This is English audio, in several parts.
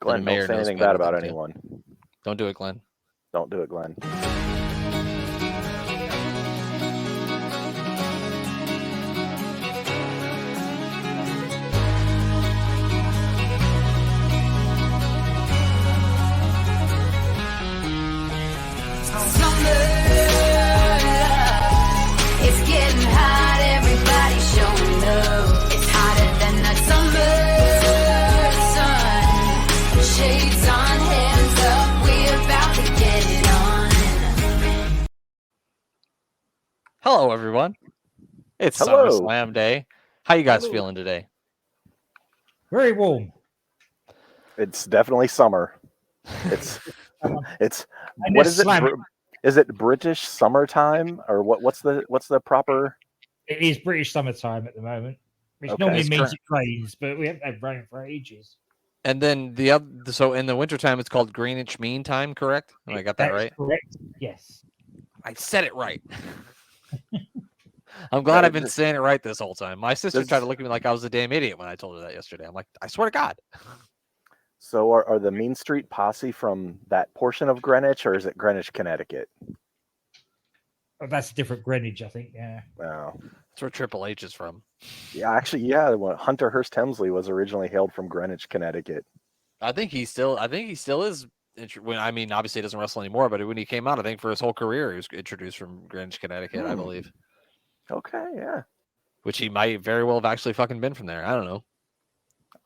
Glenn, don't say anything bad about anyone. Don't do it, Glenn. Don't do it, Glenn. It's getting hot, everybody showing up. It's hotter than the summer sun. Shades on, hands up, we're about to get it on. Hello, everyone. It's SummerSlam Day. How you guys feeling today? Very warm. It's definitely summer. It's what is it? Is it British summertime or what's the proper? It is British summertime at the moment, which normally means it rains, but we haven't had rain for ages. And then so in the wintertime, it's called Greenwich Mean Time, correct? I got that right? Correct. Yes. I said it right. I'm glad I've been saying it right this whole time. My sister tried to look at me like I was a damn idiot when I told her that yesterday. I'm like, I swear to God. So are the Mean Street Posse from that portion of Greenwich, or is it Greenwich, Connecticut? Oh, that's a different Greenwich, I think. Yeah. Oh. That's where Triple H is from. Yeah, actually, yeah. Hunter Hearst Helmsley was originally hailed from Greenwich, Connecticut. I think he still is. I mean, obviously he doesn't wrestle anymore, but when he came out, I think for his whole career, he was introduced from Greenwich, Connecticut, I believe. Okay, yeah. Which he might very well have actually fucking been from there. I don't know.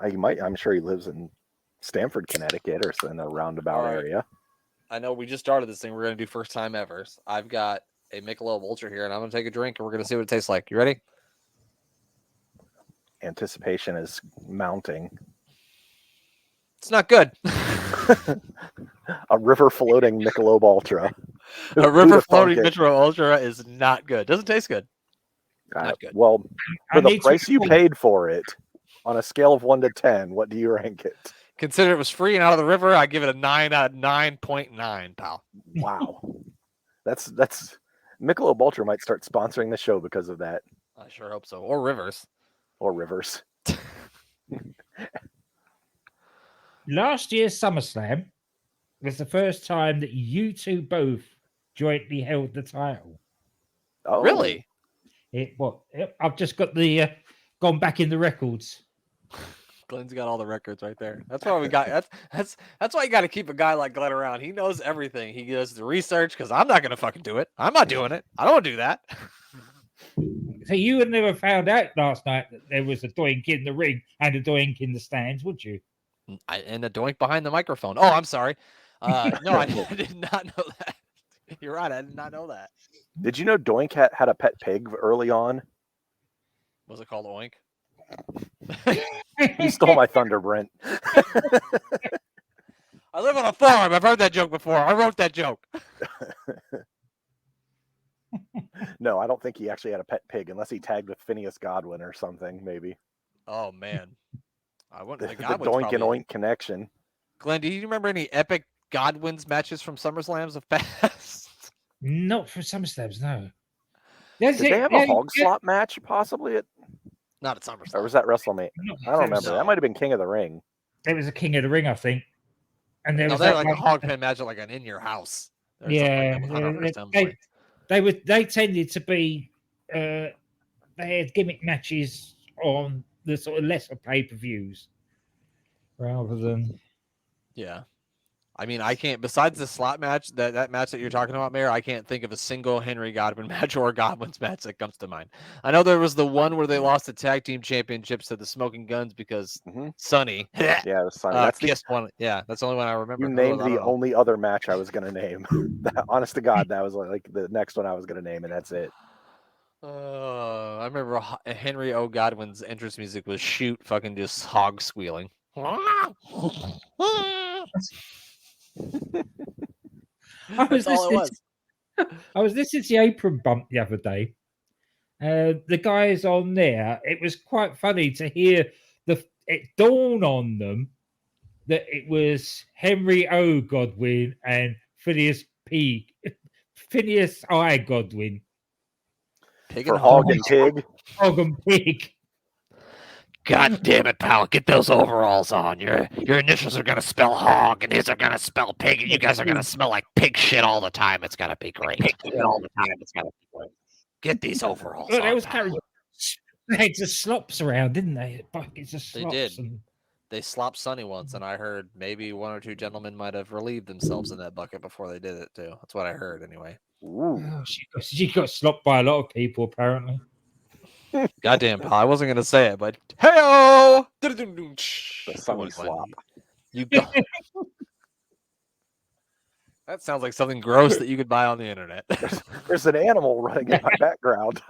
I'm sure he lives in Stamford, Connecticut, or in a roundabout area. I know we just started this thing. We're going to do first time ever. I've got a Michelob Ultra here, and I'm going to take a drink, and we're going to see what it tastes like. You ready? Anticipation is mounting. It's not good. A river floating Michelob Ultra. A river floating Michelob Ultra is not good. Doesn't taste good. Not good. Well, for the price you paid for it, on a scale of 1 to 10, what do you rank it? Consider it was free and out of the river, I give it a 9 out of 9.9, pal. Wow. That's Michelob Ultra might start sponsoring the show because of that. I sure hope so. Or Rivers. Last year's SummerSlam was the first time that you two both jointly held the title. Oh, really? I've just got the gone back in the records. Glenn's got all the records right there. That's why we got that's why you got to keep a guy like Glenn around. He knows everything. He does the research because I'm not gonna fucking do it. I'm not doing it. I don't want to do that. So you would never found out last night that there was a doink in the ring and a doink in the stands, would you? And a doink behind the microphone. Oh, I'm sorry. No, I did not know that. You're right. I did not know that. Did you know Doink had a pet pig early on? Was it called Oink? You stole my thunder, Brent. I live on a farm. I've heard that joke before. I wrote that joke. No, I don't think he actually had a pet pig, unless he tagged with Phineas Godwin or something, maybe. Oh, man. I wouldn't. The Doink and Oink connection. Glenn, do you remember any epic Godwin's matches from SummerSlams of past? Not for SummerSlams, no. Did they have a hog slot match, possibly? Not at SummerSlam. Or was that WrestleMania? I don't remember. That might have been King of the Ring. It was a King of the Ring, I think. And there was like a hog pen match, like an in your house. Yeah, they tended to be. They had gimmick matches on the sort of lesser pay-per-views rather than. Yeah. I mean, I can't, besides the slot match, that match that you're talking about, Mayor, I can't think of a single Henry Godwin match or Godwin's match that comes to mind. I know there was the one where they lost the tag team championships to the Smoking Guns because Sonny. Yeah, Sonny. Kissed one. Yeah, that's the only one I remember. You named the only other match I was going to name. Honest to God, that was like the next one I was going to name, and that's it. I remember Henry O. Godwin's entrance music was shoot fucking just hog squealing. I was listening to the apron bump the other day. The guys on there, it was quite funny to hear it dawn on them that it was Henry O. Godwin and Phineas I. Godwin. For Hog and Pig. Hog and Pig. God damn it, pal! Get those overalls on. Your initials are gonna spell hog, and his are gonna spell pig, and you guys are gonna smell like pig shit all the time. It's gonna be great. Pig shit all the time. It's gonna be great. Get these overalls Well, they on. was carrying bags of slops around, didn't they? Buckets of slops. They did. And... They slopped Sonny once, and I heard maybe one or two gentlemen might have relieved themselves in that bucket before they did it too. That's what I heard, anyway. Oh, she got slopped by a lot of people, apparently. Goddamn, pal! I wasn't gonna say it, but hey-o! The Sonny slop. You go. That sounds like something gross that you could buy on the internet. There's an animal running in my background.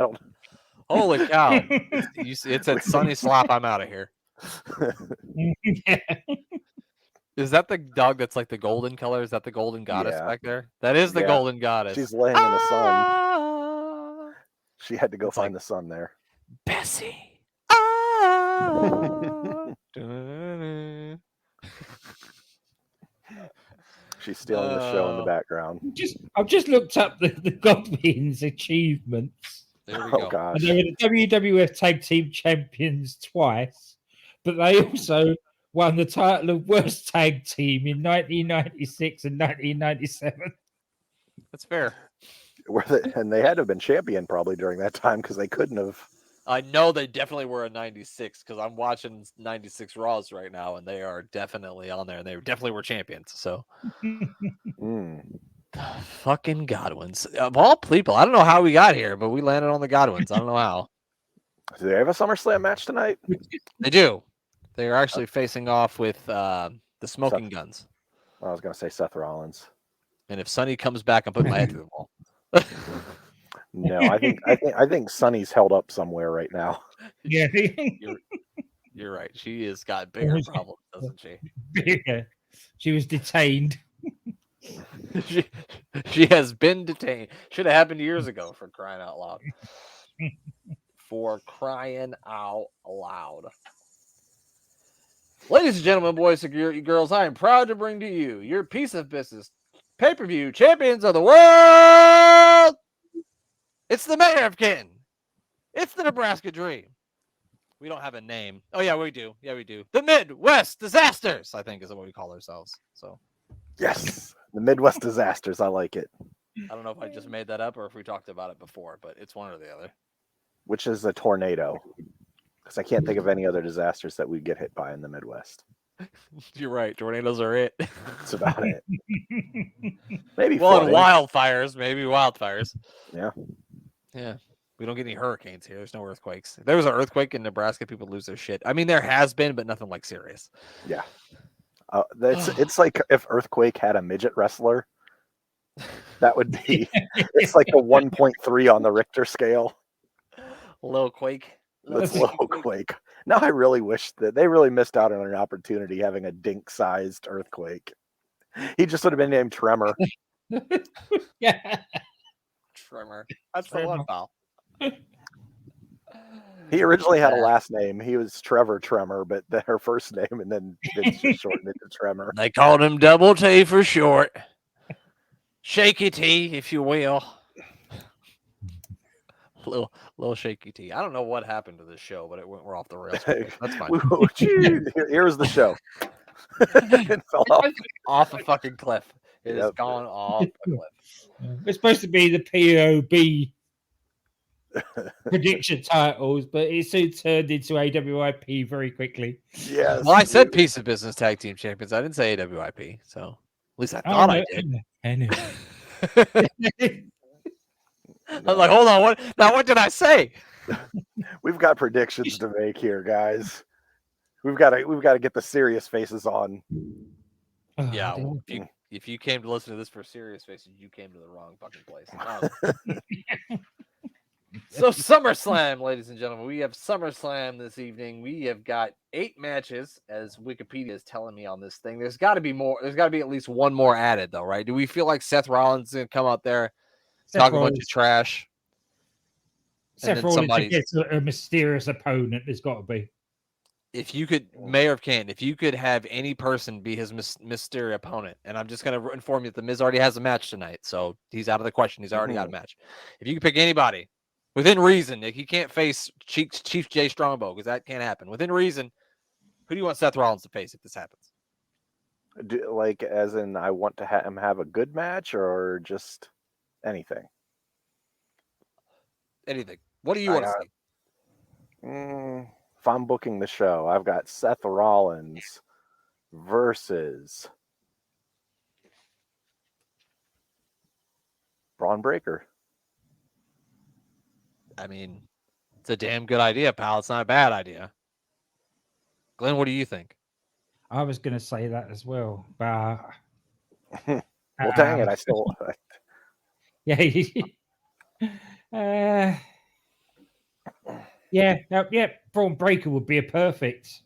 Holy cow! It said Sonny slop. I'm out of here. Is that the dog that's like the golden color? Is that the golden goddess back there? That is the golden goddess. She's laying in the sun. She had to go find the sun there. Bessie. She's stealing the show in the background. I've just looked up the Godwins' achievements. There we go. Oh, gosh. And they were the WWF Tag Team Champions twice, but they also won the title of Worst Tag Team in 1996 and 1997. That's fair. And they had to have been champion probably during that time because they couldn't have. I know they definitely were a 96 because I'm watching 96 Raws right now, and they are definitely on there, and they definitely were champions. So, fucking Godwins of all people. I don't know how we got here, but we landed on the Godwins. I don't know how. Do they have a SummerSlam match tonight? They do. They are actually facing off with the Smoking Guns. I was going to say Seth Rollins. And if Sonny comes back, I'm putting my head through the wall. No, I think Sonny's held up somewhere right now. Yeah, you're right. She has got bigger problems, doesn't she? Yeah. She was detained. she has been detained. Should have happened years ago, for crying out loud. For crying out loud. Ladies and gentlemen, boys and girls, I am proud to bring to you your piece of business pay-per-view champions of the world. It's the Mayor of Canton. It's the Nebraska Dream. We don't have a name. Oh, yeah, we do. Yeah, we do. The Midwest Disasters, I think, is what we call ourselves. So, yes, the Midwest Disasters. I like it. I don't know if I just made that up or if we talked about it before, but it's one or the other. Which is a tornado. Because I can't think of any other disasters that we get hit by in the Midwest. You're right. Tornadoes are it. That's about it. Maybe and wildfires. Maybe wildfires. Yeah. Yeah. We don't get any hurricanes here. There's no earthquakes. If there was an earthquake in Nebraska, people lose their shit. I mean, there has been, but nothing like serious. Yeah. It's like if Earthquake had a midget wrestler. That would be. It's like a 1.3 on the Richter scale. Little quake. That's Little Quake. Now I really wish that they really missed out on an opportunity having a dink-sized Earthquake. He just would have been named Tremor. Yeah. Tremor. That's the one, pal. He originally had a last name. He was Trevor Tremor, but her first name, and then Vince just shortened it to Tremor. They called him Double T for short. Shaky T, if you will. Little shaky T. I don't know what happened to this show, but we're off the rails. That's fine. Here's the show. It fell off a fucking cliff. It has gone off a cliff. It's supposed to be the POB prediction titles, but it soon turned into AWIP very quickly. Yes. Well, I said piece of business tag team champions. I didn't say AWIP, so at least I thought I did. I know. I'm like, hold on, what did I say? We've got predictions to make here, guys. We've got to get the serious faces on. Yeah, if you came to listen to this for serious faces, you came to the wrong fucking place. So SummerSlam, ladies and gentlemen, we have SummerSlam this evening. We have got 8 matches, as Wikipedia is telling me on this thing. There's got to be more. There's got to be at least one more added, though, right? Do we feel like Seth Rollins is going to come out there? Talk a bunch of trash. Seth Rollins against a mysterious opponent. There's got to be. If you could, Mayor of Canton, if you could have any person be his mystery opponent, and I'm just going to inform you that The Miz already has a match tonight, so he's out of the question. He's already got a match. If you could pick anybody Within reason, Nick. You can't face Chief Jay Strongbow because that can't happen. Within reason, who do you want Seth Rollins to face if this happens? Like, as in, I want to him have a good match, or just anything? Anything. What do you want to see? If I'm booking the show, I've got Seth Rollins versus Braun Breaker. I mean, it's a damn good idea, pal. It's not a bad idea. Glenn, what do you think? I was going to say that as well, but well, dang it, I still. Yeah. Braun Breaker would be a perfect.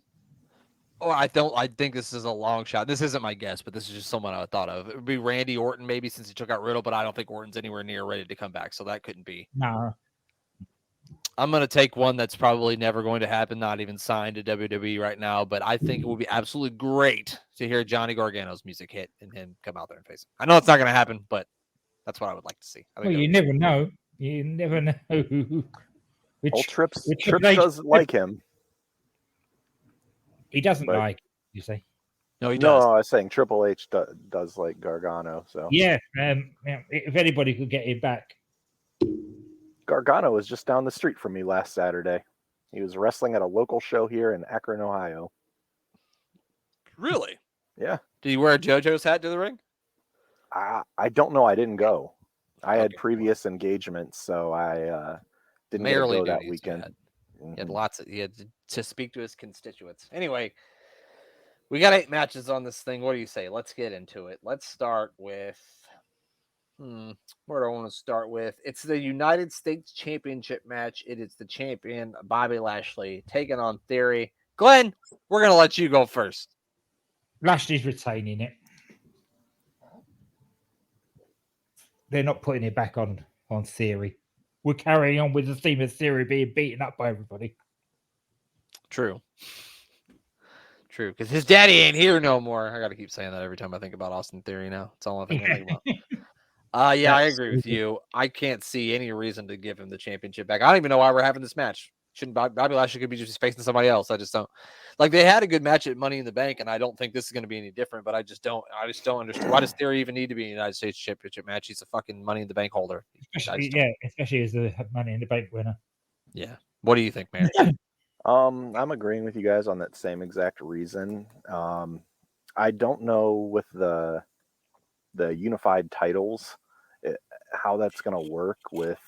Oh, I think this is a long shot. This isn't my guess, but this is just someone I thought of. It would be Randy Orton, maybe, since he took out Riddle, but I don't think Orton's anywhere near ready to come back, so that couldn't be. No. I'm going to take one that's probably never going to happen, not even signed to WWE right now, but I think it would be absolutely great to hear Johnny Gargano's music hit and him come out there and face him. I know it's not going to happen, but that's what I would like to see. Well, you never know. You never know. Trips does like him. He doesn't like, you say? No, he does. No, I was saying Triple H does like Gargano. So yeah, if anybody could get him back. Gargano was just down the street from me last Saturday. He was wrestling at a local show here in Akron, Ohio. Really? Yeah. Did he wear a JoJo's hat to the ring? I don't know. I didn't go. I had previous engagements, so I didn't get to go that weekend. He had to speak to his constituents. Anyway, we got 8 matches on this thing. What do you say? Let's get into it. Let's start with where do I want to start with? It's the United States Championship match. It is the champion, Bobby Lashley, taking on Theory. Glenn, we're going to let you go first. Lashley's retaining it. They're not putting it back on Theory. We're carrying on with the theme of Theory being beaten up by everybody. True, because his daddy ain't here no more. I got to keep saying that every time I think about Austin Theory now. It's all I think about. Yeah, I agree with you. I can't see any reason to give him the championship back. I don't even know why we're having this match. Shouldn't Bobby Lashley could be just facing somebody else. I just don't. Like, they had a good match at Money in the Bank, and I don't think this is going to be any different, but I just don't understand. Why does Theory even need to be in a United States Championship match? He's a fucking Money in the Bank holder. Especially as the Money in the Bank winner. Yeah. What do you think, man? I'm agreeing with you guys on that same exact reason. I don't know with the unified titles how that's going to work with,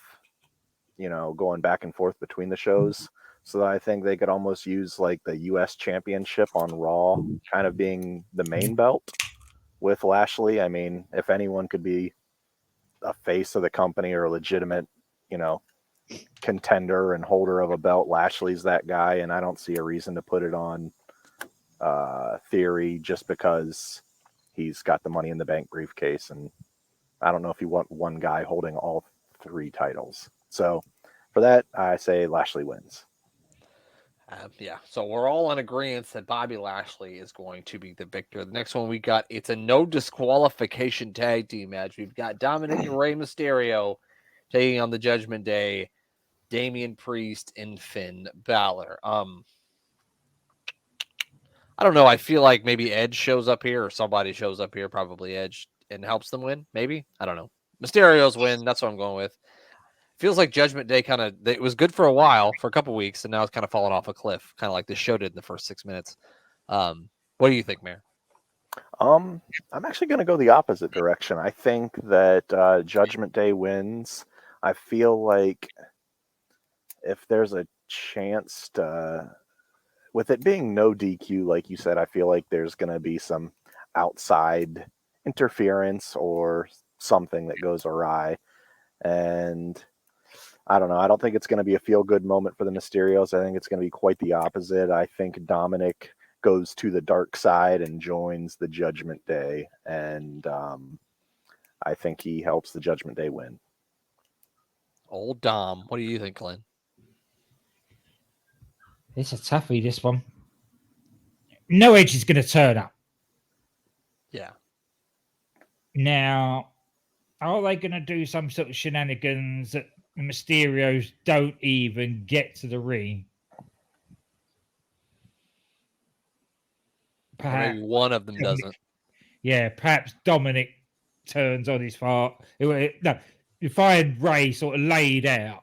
going back and forth between the shows. So I think they could almost use like the U.S. Championship on Raw kind of being the main belt with Lashley. I mean, if anyone could be a face of the company or a legitimate, contender and holder of a belt, Lashley's that guy, and I don't see a reason to put it on Theory just because he's got the Money in the Bank briefcase, and I don't know if you want one guy holding all 3 titles. So for that, I say Lashley wins. So we're all in agreement that Bobby Lashley is going to be the victor. The next one we got, it's a no disqualification tag team match. We've got Dominic and Rey Mysterio taking on the Judgment Day, Damian Priest and Finn Balor. I don't know. I feel like maybe Edge shows up here or somebody shows up here, probably Edge, and helps them win. Maybe. I don't know. Mysterio's win. That's what I'm going with. Feels like Judgment Day it was good for a while, for a couple weeks, and now it's kind of fallen off a cliff, kind of like this show did in the first 6 minutes. What do you think, Mayor? I'm actually going to go the opposite direction. I think that Judgment Day wins. I feel like if there's a chance to, with it being no DQ, like you said, I feel like there's going to be some outside interference or something that goes awry. And I don't know. I don't think it's going to be a feel-good moment for the Mysterios. I think it's going to be quite the opposite. I think Dominic goes to the dark side and joins the Judgment Day. And I think he helps the Judgment Day win. Old Dom. What do you think, Glenn? It's a toughie, this one. No Edge is going to turn up. Yeah. Now, are they going to do some sort of shenanigans that the Mysterios don't even get to the ring. Or maybe one of them doesn't. Yeah, perhaps Dominic turns on his fart. No, you find Ray sort of laid out,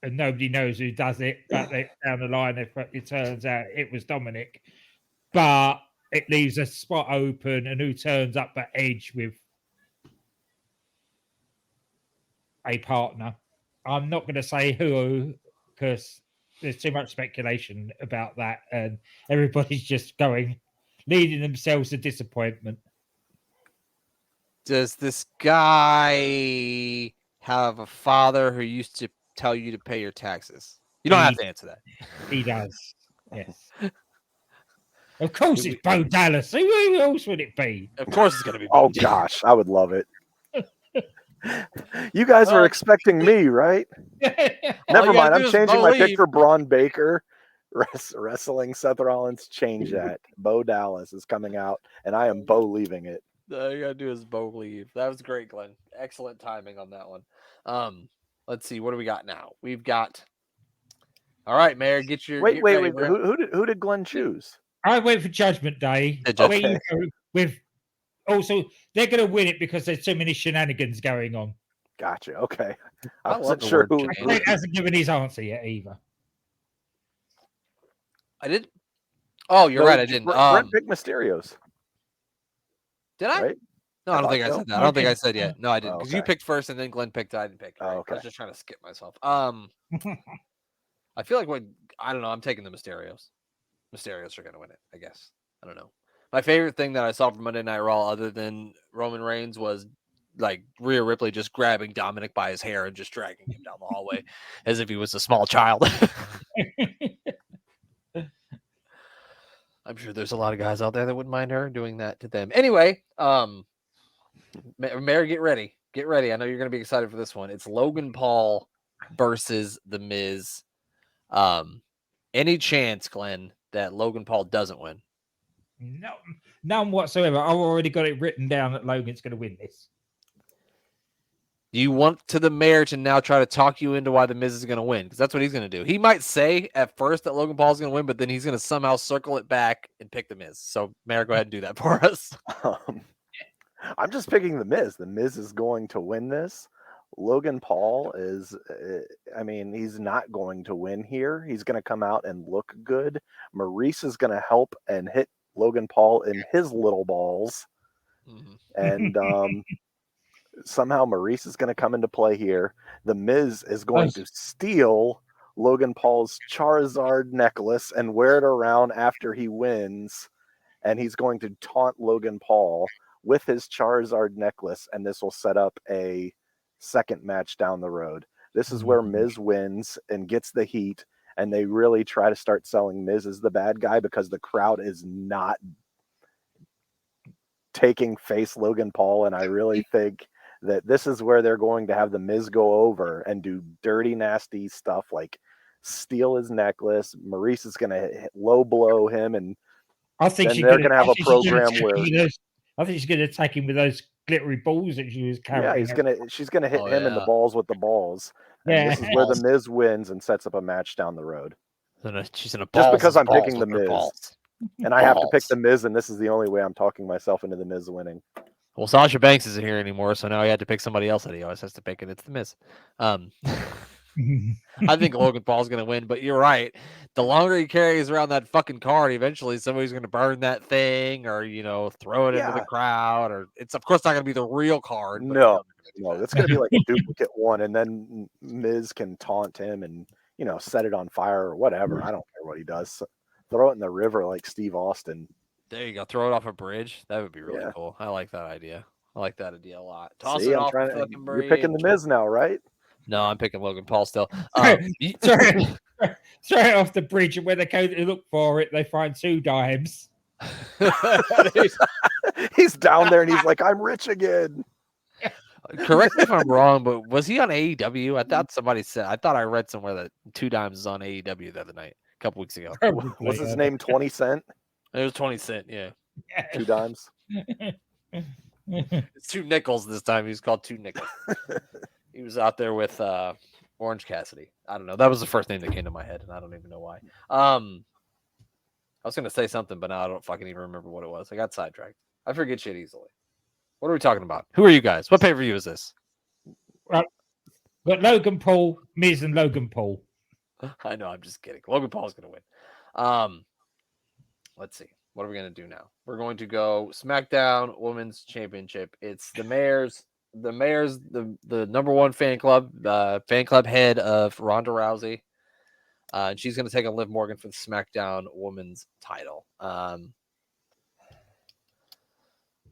and nobody knows who does it. But down the line, it turns out it was Dominic. But it leaves a spot open, and who turns up at Edge with a partner. I'm not going to say who, because there's too much speculation about that, and everybody's just leading themselves to disappointment. Does this guy have a father who used to tell you to pay your taxes? You don't have to answer that. He does. Yes. Of course, it's Bo Dallas. Who else would it be? Of course, it's going to be. Oh gosh, I would love it. You guys were expecting me, right? Never mind. I'm changing my pick for Braun Baker. Wrestling Seth Rollins. Change that. Bo Dallas is coming out, and I am Bo leaving it. All you gotta do is Bo leave. That was great, Glenn. Excellent timing on that one. Let's see. What do we got now? We've got. All right, Mayor, get your. Wait. Who did Glenn choose? I went for Judgment Day. Okay. Also, they're going to win it because there's too many shenanigans going on. Gotcha. Okay. I wasn't sure who. He hasn't given his answer yet either. I did. Oh, you're right. I didn't. Brent picked Mysterios. Did I? Right? No, I don't think I said that. I don't think I said yet. No, I didn't. Because you picked first and then Glenn picked. I didn't pick. Right? Oh, okay. I was just trying to skip myself. I feel like I don't know. I'm taking the Mysterios. Mysterios are going to win it, I guess. I don't know. My favorite thing that I saw from Monday Night Raw, other than Roman Reigns, was like Rhea Ripley just grabbing Dominic by his hair and just dragging him down the hallway as if he was a small child. I'm sure there's a lot of guys out there that wouldn't mind her doing that to them. Anyway, Mary, get ready. Get ready. I know you're going to be excited for this one. It's Logan Paul versus The Miz. Any chance, Glenn, that Logan Paul doesn't win? No, none whatsoever. I've already got it written down that Logan's going to win this. Do you want the mayor to now try to talk you into why The Miz is going to win? Because that's what he's going to do. He might say at first that Logan Paul is going to win, but then he's going to somehow circle it back and pick The Miz. So, Mayor, go ahead and do that for us. I'm just picking The Miz. The Miz is going to win this. Logan Paul is, he's not going to win here. He's going to come out and look good. Maurice is going to help and hit Logan Paul in his little balls. Mm-hmm. And somehow Maurice is going to come into play here. The Miz is going to steal Logan Paul's Charizard necklace and wear it around after he wins. And he's going to taunt Logan Paul with his Charizard necklace. And this will set up a second match down the road. This is where Miz wins and gets the heat, and they really try to start selling Miz as the bad guy because the crowd is not taking face Logan Paul, and I really think that this is where they're going to have the Miz go over and do dirty, nasty stuff like steal his necklace. Maurice is going to low blow him, and I think they're going to have a program where I think she's going to attack him with those glittery balls that she was carrying. Yeah, she's gonna hit him in the balls with the balls. And this is where the Miz wins and sets up a match down the road. She's in a just because I'm picking the Miz, and I have to pick the Miz, and this is the only way I'm talking myself into the Miz winning. Well, Sasha Banks isn't here anymore, so now he had to pick somebody else that he always has to pick, and it's the Miz. I think Logan Paul's going to win, but you're right. The longer he carries around that fucking card, eventually somebody's going to burn that thing or, throw it into the crowd. Or it's, of course, not going to be the real card. No, it's going to be like a duplicate one, and then Miz can taunt him and, set it on fire or whatever. I don't care what he does. Throw it in the river like Steve Austin. There you go. Throw it off a bridge. That would be really cool. I like that idea. I like that idea a lot. Toss it off the fucking bridge. You're picking the Miz now, right? No, I'm picking Logan Paul still. Throw it off the bridge, and when they go to look for it, they find 2 dimes. He's down there, and he's like, "I'm rich again." Correct me if I'm wrong, but was he on AEW? I thought somebody said. I thought I read somewhere that 2 dimes is on AEW the other night, a couple weeks ago. What's his name? 20 Cent. It was 20 Cent. Yeah. 2 dimes. It's 2 nickels this time. He's called 2 nickels. He was out there with Orange Cassidy. I don't know. That was the first name that came to my head, and I don't even know why. I was going to say something, but now I don't fucking even remember what it was. I got sidetracked. I forget shit easily. What are we talking about? Who are you guys? What pay-per-view is this? Right. Got Logan Paul, Miz and Logan Paul. I know, I'm just kidding. Logan Paul's going to win. Let's see. What are we going to do now? We're going to go SmackDown Women's Championship. It's the Mayor's, the number one fan club head of Ronda Rousey. And she's going to take on Liv Morgan for the SmackDown Women's title.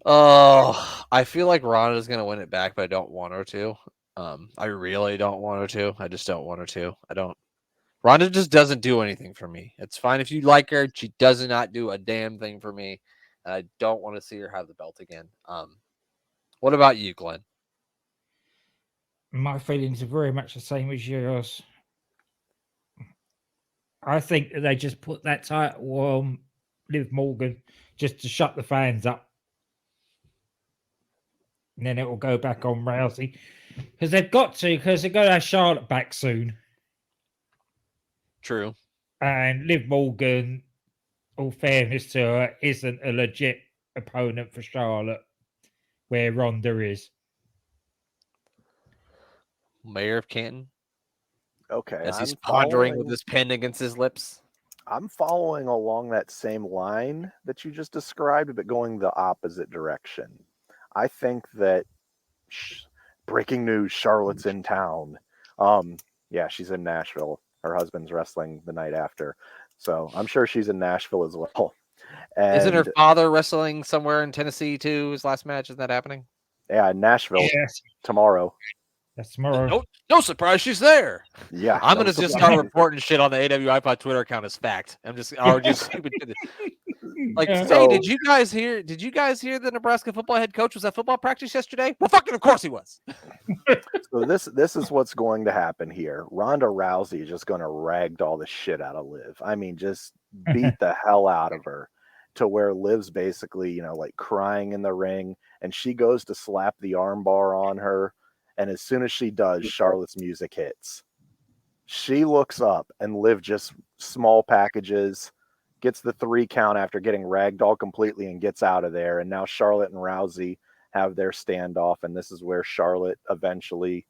I feel like Ronda's going to win it back, but I don't want her to. I really don't want her to. I just don't want her to. Ronda just doesn't do anything for me. It's fine if you like her. She does not do a damn thing for me. And I don't want to see her have the belt again. What about you, Glenn? My feelings are very much the same as yours. I think that they just put that title on Liv Morgan just to shut the fans up. And then it will go back on Rousey. Because they've got to, because they're going to have Charlotte back soon. True. And Liv Morgan, all fairness to her, isn't a legit opponent for Charlotte, where Ronda is. Mayor of Canton. Okay. As he's pondering with his pen against his lips. I'm following along that same line that you just described, but going the opposite direction. I think that breaking news, Charlotte's in town. Yeah, she's in Nashville. Her husband's wrestling the night after. So I'm sure she's in Nashville as well. And isn't her father wrestling somewhere in Tennessee too? His last match, isn't that happening? Yeah, in Nashville tomorrow. That's tomorrow. No surprise she's there. Yeah. I'm gonna just start reporting shit on the AW iPod Twitter account as fact. I'm just stupid. Like, hey, did you guys hear the Nebraska football head coach was at football practice yesterday? Well, fucking of course he was. So this is what's going to happen here. Ronda Rousey is just going to ragdoll the shit out of Liv. I mean, just beat the hell out of her to where Liv's basically, like crying in the ring, and she goes to slap the armbar on her. And as soon as she does, Charlotte's music hits. She looks up and Liv just small packages, gets the 3 count after getting ragdoll completely and gets out of there. And now Charlotte and Rousey have their standoff. And this is where Charlotte eventually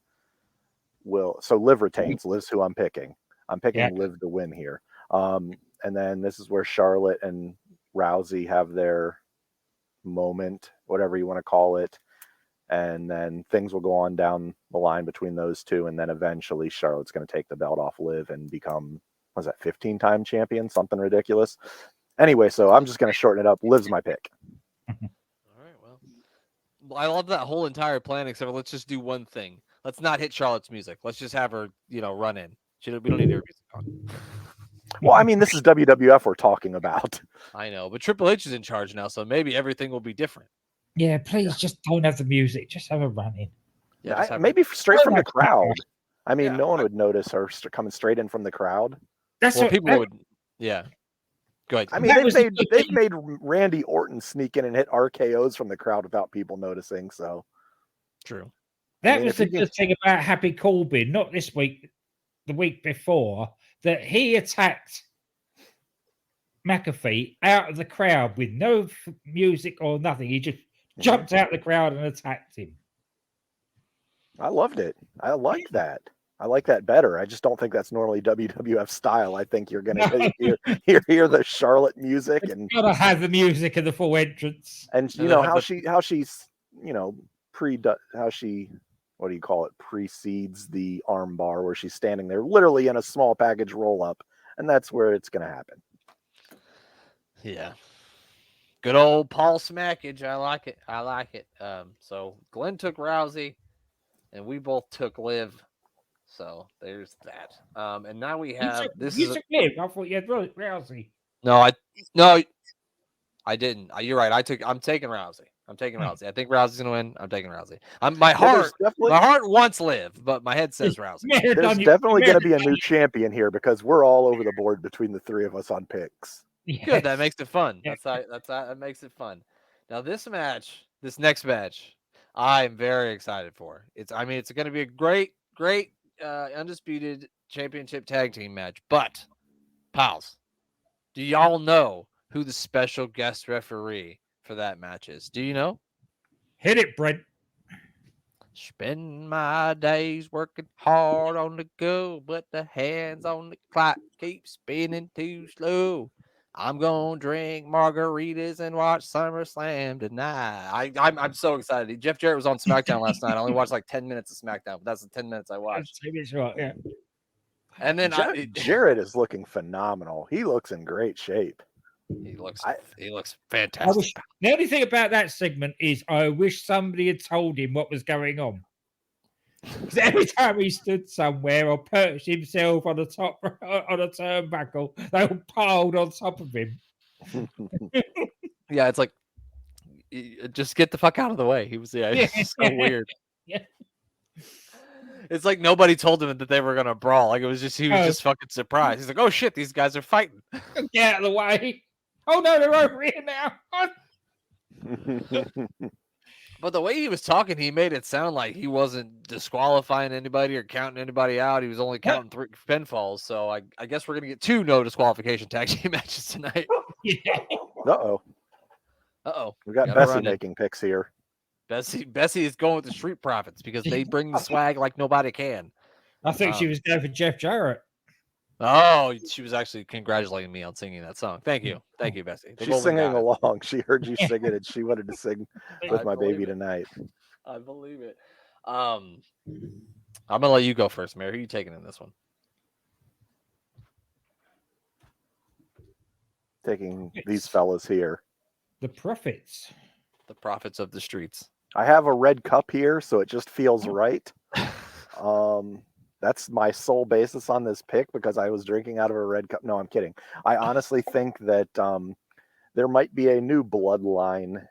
will. So Liv retains. Liv's who I'm picking. I'm picking Liv to win here. And then this is where Charlotte and Rousey have their moment, whatever you want to call it. And then things will go on down the line between those two. And then eventually Charlotte's going to take the belt off Liv and become, 15-time champion? Something ridiculous. Anyway, so I'm just going to shorten it up. Liv's my pick. All right, well, I love that whole entire plan, except for let's just do one thing. Let's not hit Charlotte's music. Let's just have her, run in. We don't need her music on. Well, I mean, this is WWF we're talking about. I know, but Triple H is in charge now, so maybe everything will be different. Yeah, please just don't have the music. Just have a run in. Yeah, maybe straight from the crowd. I mean, no one would notice her coming straight in from the crowd. That's what people would. Yeah. Go ahead. I mean, they've made Randy Orton sneak in and hit RKO's from the crowd without people noticing. So true. That was the good thing about Happy Corbin, not this week, the week before, that he attacked McAfee out of the crowd with no music or nothing. He just jumped out the crowd and attacked him. I loved it. I liked that. I like that better. I just don't think that's normally WWF style. I think you're going to hear the Charlotte music and gotta have the music and the full entrance. And how she's what do you call it? Precedes the arm bar where she's standing there literally in a small package roll up, and that's where it's going to happen. Yeah. Good old Paul Smackage. I like it. So Glenn took Rousey and we both took Liv. So there's that. And now we have you took Liv. I thought you had Rousey. No, I didn't. You're right. I'm taking Rousey. I think Rousey's gonna win. I'm taking Rousey. My heart wants Liv, but my head says Rousey. There's definitely going to be a new champion here because we're all over the board between the three of us on picks. Yes. Good. That makes it fun. That makes it fun. Now this next match, I'm very excited for. It's going to be a great undisputed championship tag team match. But pals, do y'all know who the special guest referee for that match is? Do you know? Hit it, Brent. Spend my days working hard on the go, but the hands on the clock keep spinning too slow. I'm gonna drink margaritas and watch SummerSlam tonight. I'm so excited. Jeff Jarrett was on SmackDown last night. I only watched like 10 minutes of SmackDown, but that's the 10 minutes I watched. Yeah. And then Jarrett is looking phenomenal. He looks in great shape. he looks fantastic. The only thing about that segment is I wish somebody had told him what was going on. Because every time he stood somewhere or perched himself on the top on a turnbuckle, they all piled on top of him. Yeah, it's like just get the fuck out of the way. He was it's so weird. Yeah. It's like nobody told him that they were gonna brawl. Like he was just fucking surprised. He's like, oh shit, these guys are fighting. Get out of the way. Oh no, they're over here now. But the way he was talking, he made it sound like he wasn't disqualifying anybody or counting anybody out. He was only counting 3 pinfalls. So I guess we're gonna get 2 no disqualification tag team matches tonight. Yeah. Uh-oh. We got Bessie making picks here. Bessie is going with the Street Profits because they bring the swag like nobody can. I think she was going for Jeff Jarrett. Oh, she was actually congratulating me on singing that song. Thank you, Bessie. She's singing along. She heard you sing it, and she wanted to sing with my baby tonight. I believe it. I'm gonna let you go first, Mary. Who are you taking in this one? Taking these fellas here. The Profits. The Profits of the Streets. I have a red cup here, so it just feels right. That's my sole basis on this pick because I was drinking out of a red cup. No, I'm kidding. I honestly think that there might be a new bloodline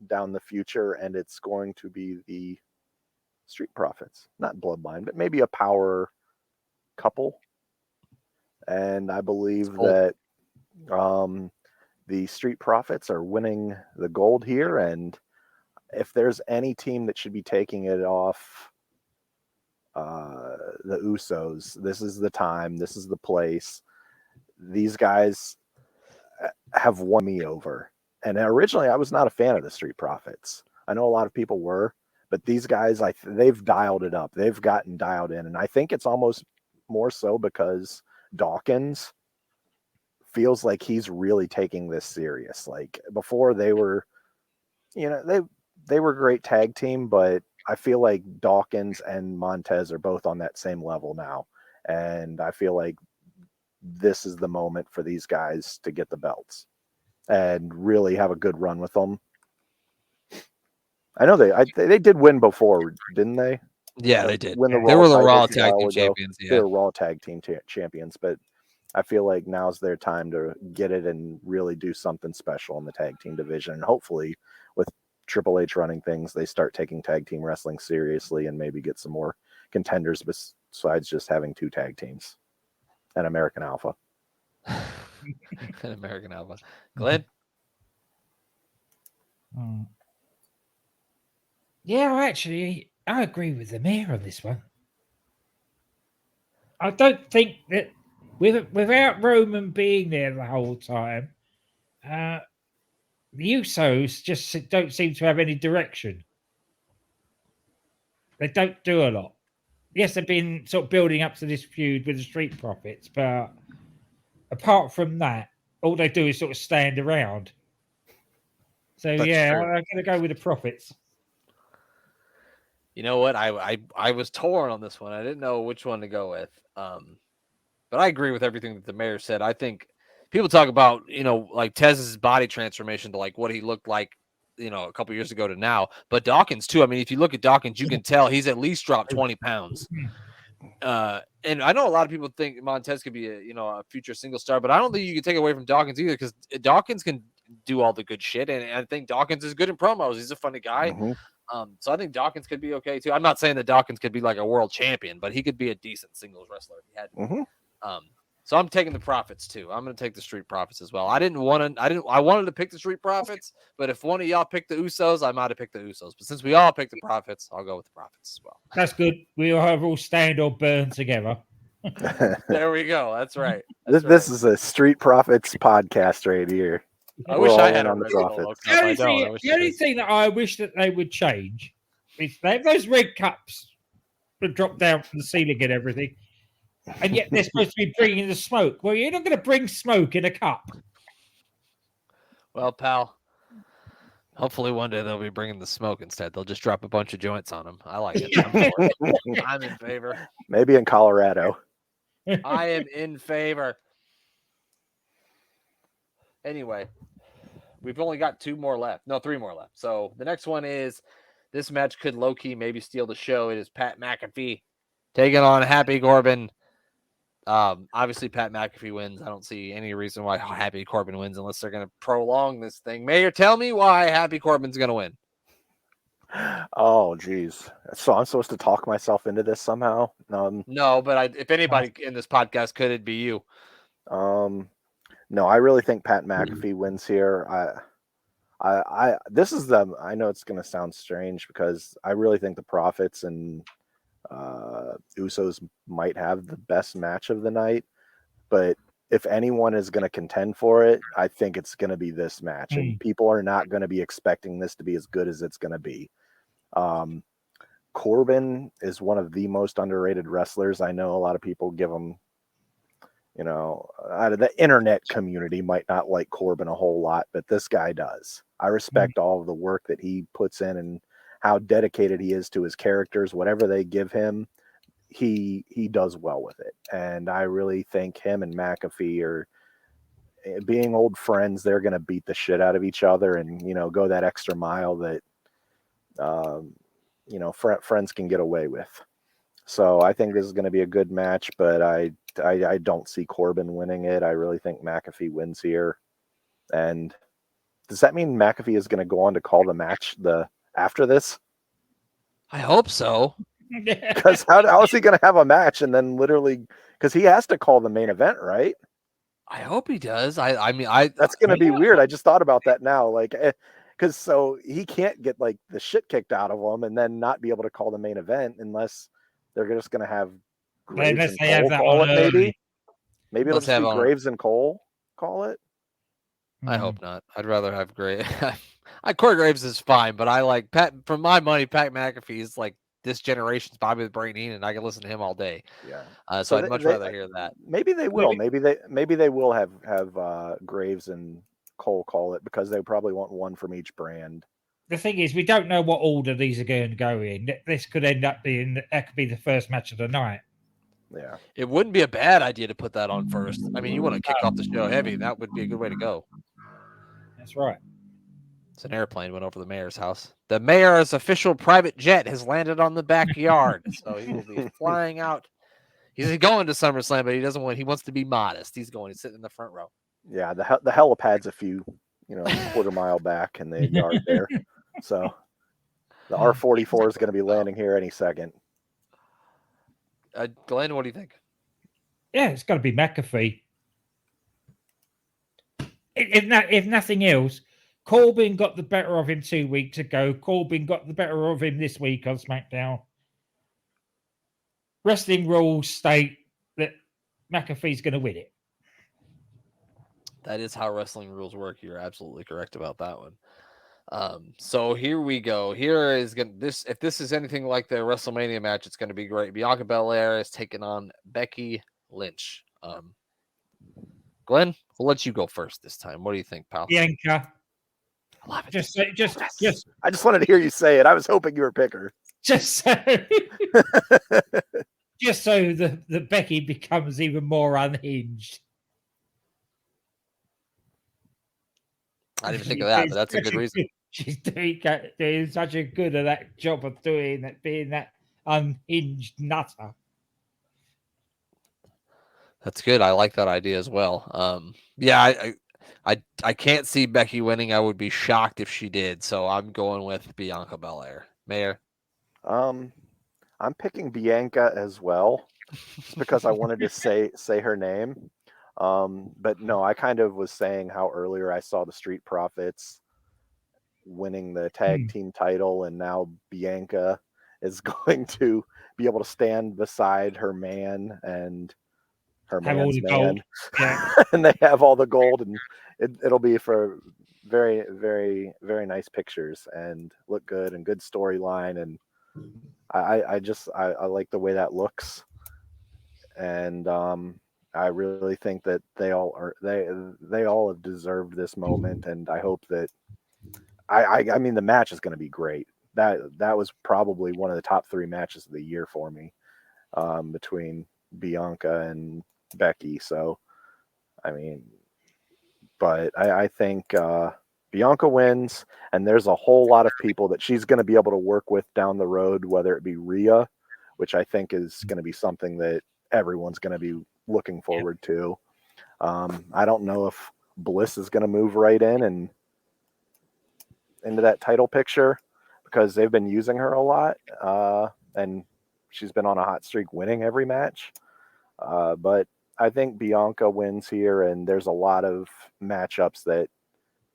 down the future, and it's going to be the Street Profits. Not bloodline, but maybe a power couple. And I believe that the Street Profits are winning the gold here, and if there's any team that should be taking it off the Usos, this is the time, this is the place. These guys have won me over. And originally I was not a fan of the Street Profits. I know a lot of people were, but these guys, they've dialed it up. They've gotten dialed in. And I think it's almost more so because Dawkins feels like he's really taking this serious. Like before they were, they were a great tag team, but I feel like Dawkins and Montez are both on that same level now. And I feel like this is the moment for these guys to get the belts and really have a good run with them. I know they did win before, didn't they? Yeah, they did. Win they were the Raw Tag Team Champions. Yeah. They were Raw Tag Team Champions, but I feel like now's their time to get it and really do something special in the tag team division. And hopefully with Triple H running things, they start taking tag team wrestling seriously and maybe get some more contenders besides just having 2 tag teams and American Alpha. And American Alpha. Glenn? Yeah, actually, I agree with the mayor on this one. I don't think that without Roman being there the whole time, the Usos just don't seem to have any direction. They don't do a lot. Yes, they've been sort of building up to this feud with the Street Profits, but apart from that, all they do is sort of stand around. So I'm going to go with the Profits. You know what? I was torn on this one. I didn't know which one to go with. But I agree with everything that the mayor said. I think people talk about, like Tez's body transformation to like what he looked like, a couple years ago to now. But Dawkins too. I mean, if you look at Dawkins, you can tell he's at least dropped 20 pounds. And I know a lot of people think Montez could be a future single star, but I don't think you can take away from Dawkins either because Dawkins can do all the good shit. And I think Dawkins is good in promos. He's a funny guy. Mm-hmm. So I think Dawkins could be okay too. I'm not saying that Dawkins could be like a world champion, but he could be a decent singles wrestler if he had. Mm-hmm. So I'm taking the Profits too. I'm going to take the Street Profits as well. I wanted to pick the Street Profits, but if one of y'all picked the Usos, I might have picked the Usos. But since we all picked the Profits, I'll go with the Profits as well. That's good. We all stand or burn together. There we go. That's right. This is a Street Profits podcast right here. I We're wish all I in had a on the wrestling Profits. logo The cup. only, I don't. I thing, wish the I only did. thing that I wish that they would change is they have those red cups that drop down from the ceiling and everything, and yet they're supposed to be bringing the smoke. Well, you're not going to bring smoke in a cup. Well, pal, hopefully one day they'll be bringing the smoke instead. They'll just drop a bunch of joints on them. I like it. I'm for it. I'm in favor. Maybe in Colorado. I am in favor. Anyway, we've only got 3 more left. So the next one is this match could low-key maybe steal the show. It is Pat McAfee taking on Happy Corbin. Obviously, Pat McAfee wins. I don't see any reason why Happy Corbin wins unless they're going to prolong this thing. Mayor, tell me why Happy Corbin's going to win. Oh, geez. So I'm supposed to talk myself into this somehow? No, but if anybody in this podcast could, it'd be you. No, I really think Pat McAfee wins here. I know it's going to sound strange because I really think the Profits and Usos might have the best match of the night, but if anyone is going to contend for it, I think it's going to be this match, and people are not going to be expecting this to be as good as it's going to be. Corbin is one of the most underrated wrestlers. I know a lot of people give him, out of the internet community might not like Corbin a whole lot, but this guy does. I respect all of the work that he puts in and how dedicated he is to his characters. Whatever they give him, he does well with it. And I really think him and McAfee are, being old friends, they're going to beat the shit out of each other and, go that extra mile that, friends can get away with. So I think this is going to be a good match, but I don't see Corbin winning it. I really think McAfee wins here. And does that mean McAfee is going to go on to call the match after this? I hope so. Because how is he going to have a match and then literally, because he has to call the main event, right? I hope he does. I mean, that's going to be weird. I just thought about that now. Because so he can't get like the shit kicked out of him and then not be able to call the main event unless they're just going to have Graves and Cole call it. Maybe it'll just be Graves and Cole call it. I hope not. I'd rather have Graves. Corey Graves is fine, but I like Pat. For my money, Pat McAfee is like this generation's Bobby the Brain Heenan, and I can listen to him all day. Yeah. So I'd much rather hear that. Maybe they will. Maybe they will have Graves and Cole call it because they probably want one from each brand. The thing is, we don't know what order these are going to go in. This could end up being the first match of the night. Yeah. It wouldn't be a bad idea to put that on first. I mean, you want to kick off the show heavy. That would be a good way to go. That's right. It's an airplane went over the mayor's house. The mayor's official private jet has landed on the backyard. So he will be flying out. He's going to SummerSlam, but he wants to be modest. He's sitting in the front row. Yeah, the helipad's a few, quarter mile back in the yard there. So the R-44 is going to be landing here any second. Glenn, what do you think? Yeah, it's got to be McAfee. If nothing else, Corbin got the better of him 2 weeks ago. Corbin got the better of him this week on SmackDown. Wrestling rules state that McAfee's going to win it. That is how wrestling rules work. You're absolutely correct about that one. So here we go. Here is this. If this is anything like the WrestleMania match, it's going to be great. Bianca Belair is taking on Becky Lynch. Glenn, we'll let you go first this time. What do you think, pal? Bianca. I love it. Just. I just wanted to hear you say it. I was hoping you were picker. Just so the Becky becomes even more unhinged. I didn't even think of that, but that's a good reason. She's doing such a good at that job of doing that, being that unhinged nutter. That's good. I like that idea as well. Yeah, I can't see Becky winning. I would be shocked if she did. So I'm going with Bianca Belair. Mayor? I'm picking Bianca as well, just because I wanted to say her name. But no, I kind of was saying how earlier I saw the Street Profits winning the tag team title, and now Bianca is going to be able to stand beside her man and her Have all man's the man, gold. Yeah. and they have all the gold, and it'll be for very, very, very nice pictures and look good and good storyline, and I like the way that looks, and I really think that they all have deserved this moment, and I hope that I mean the match is going to be great. That was probably one of the top 3 matches of the year for me, between Bianca and Becky. So I mean, but I think Bianca wins, and there's a whole lot of people that she's going to be able to work with down the road, whether it be Rhea, which I think is going to be something that everyone's going to be looking forward to. I don't know if Bliss is going to move right in and into that title picture because they've been using her a lot, and she's been on a hot streak winning every match. But I think Bianca wins here, and there's a lot of matchups that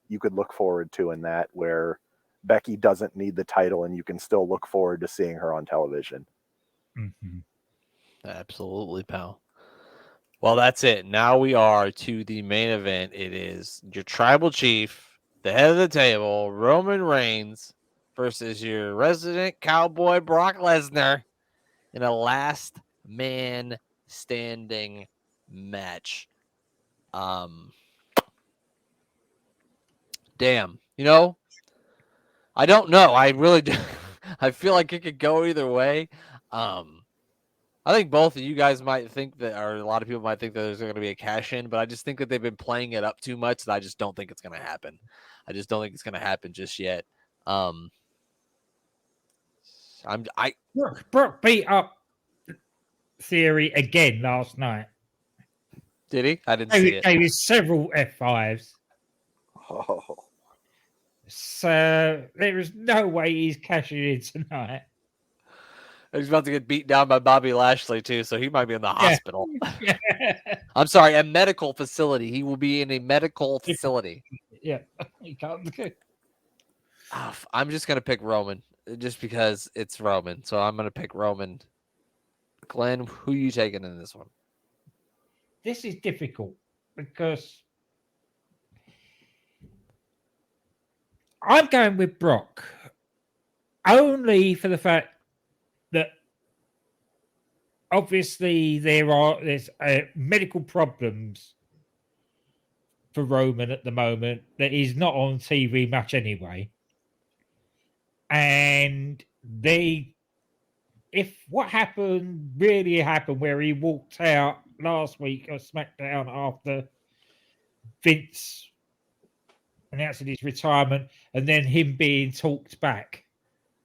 you could look forward to in that where Becky doesn't need the title and you can still look forward to seeing her on television. Mm-hmm. Absolutely, pal. Well, that's it. Now we are to the main event. It is your tribal chief, the head of the table, Roman Reigns, versus your resident cowboy, Brock Lesnar, in a last man standing match. Damn. I don't know. I really do. I feel like it could go either way. I think both of you guys might think that, or a lot of people might think that there's going to be a cash in, but I just think that they've been playing it up too much, and I just don't think it's going to happen. I just don't think it's going to happen just yet. Brock beat up Theory again last night. Did he? I didn't see it. Gave us several F5s. Oh. So there is no way he's cashing in tonight. He's about to get beat down by Bobby Lashley too, so he might be in the hospital. Yeah. I'm sorry, a medical facility. He will be in a medical facility. Yeah, he can't. I'm just gonna pick Roman, just because it's Roman. So I'm gonna pick Roman. Glenn, who you taking in this one? This is difficult because I'm going with Brock only for the fact that obviously there's medical problems for Roman at the moment that he's not on TV much anyway, and if what happened really happened where he walked out last week of SmackDown after Vince announcing his retirement and then him being talked back,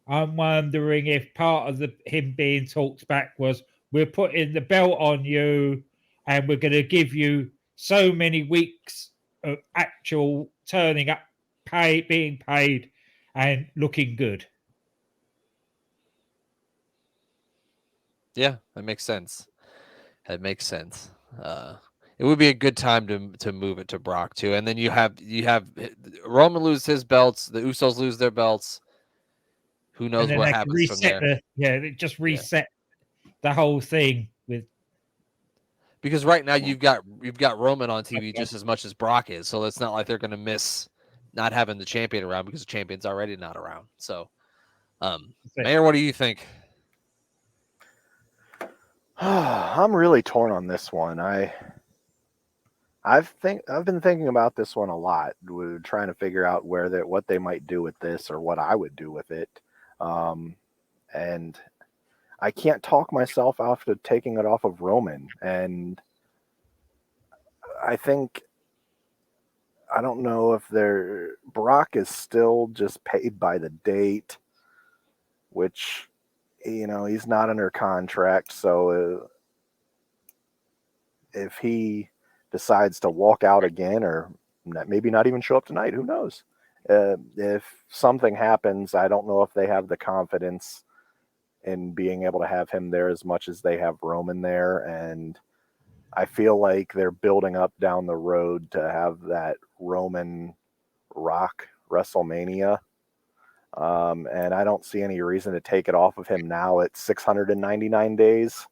I'm wondering if part of him being talked back was, we're putting the belt on you and we're going to give you so many weeks of actual turning up, being paid and looking good. Yeah, that makes sense. That makes sense. It would be a good time to move it to Brock too, and then you have Roman lose his belts, the Usos lose their belts. Who knows what happens from there? They just reset the whole thing with, because right now you've got Roman on TV just as much as Brock is, so it's not like they're going to miss not having the champion around because the champion's already not around. So, Mayor, what do you think? I'm really torn on this one. I've been thinking about this one a lot. We're trying to figure out what they might do with this or what I would do with it, and I can't talk myself out of taking it off of Roman. And I don't know if Brock is still just paid by the date, which, he's not under contract. So if he decides to walk out again or maybe not even show up tonight, who knows? If something happens, I don't know if they have the confidence in being able to have him there as much as they have Roman there. And I feel like they're building up down the road to have that Roman Rock WrestleMania. And I don't see any reason to take it off of him now at 699 days.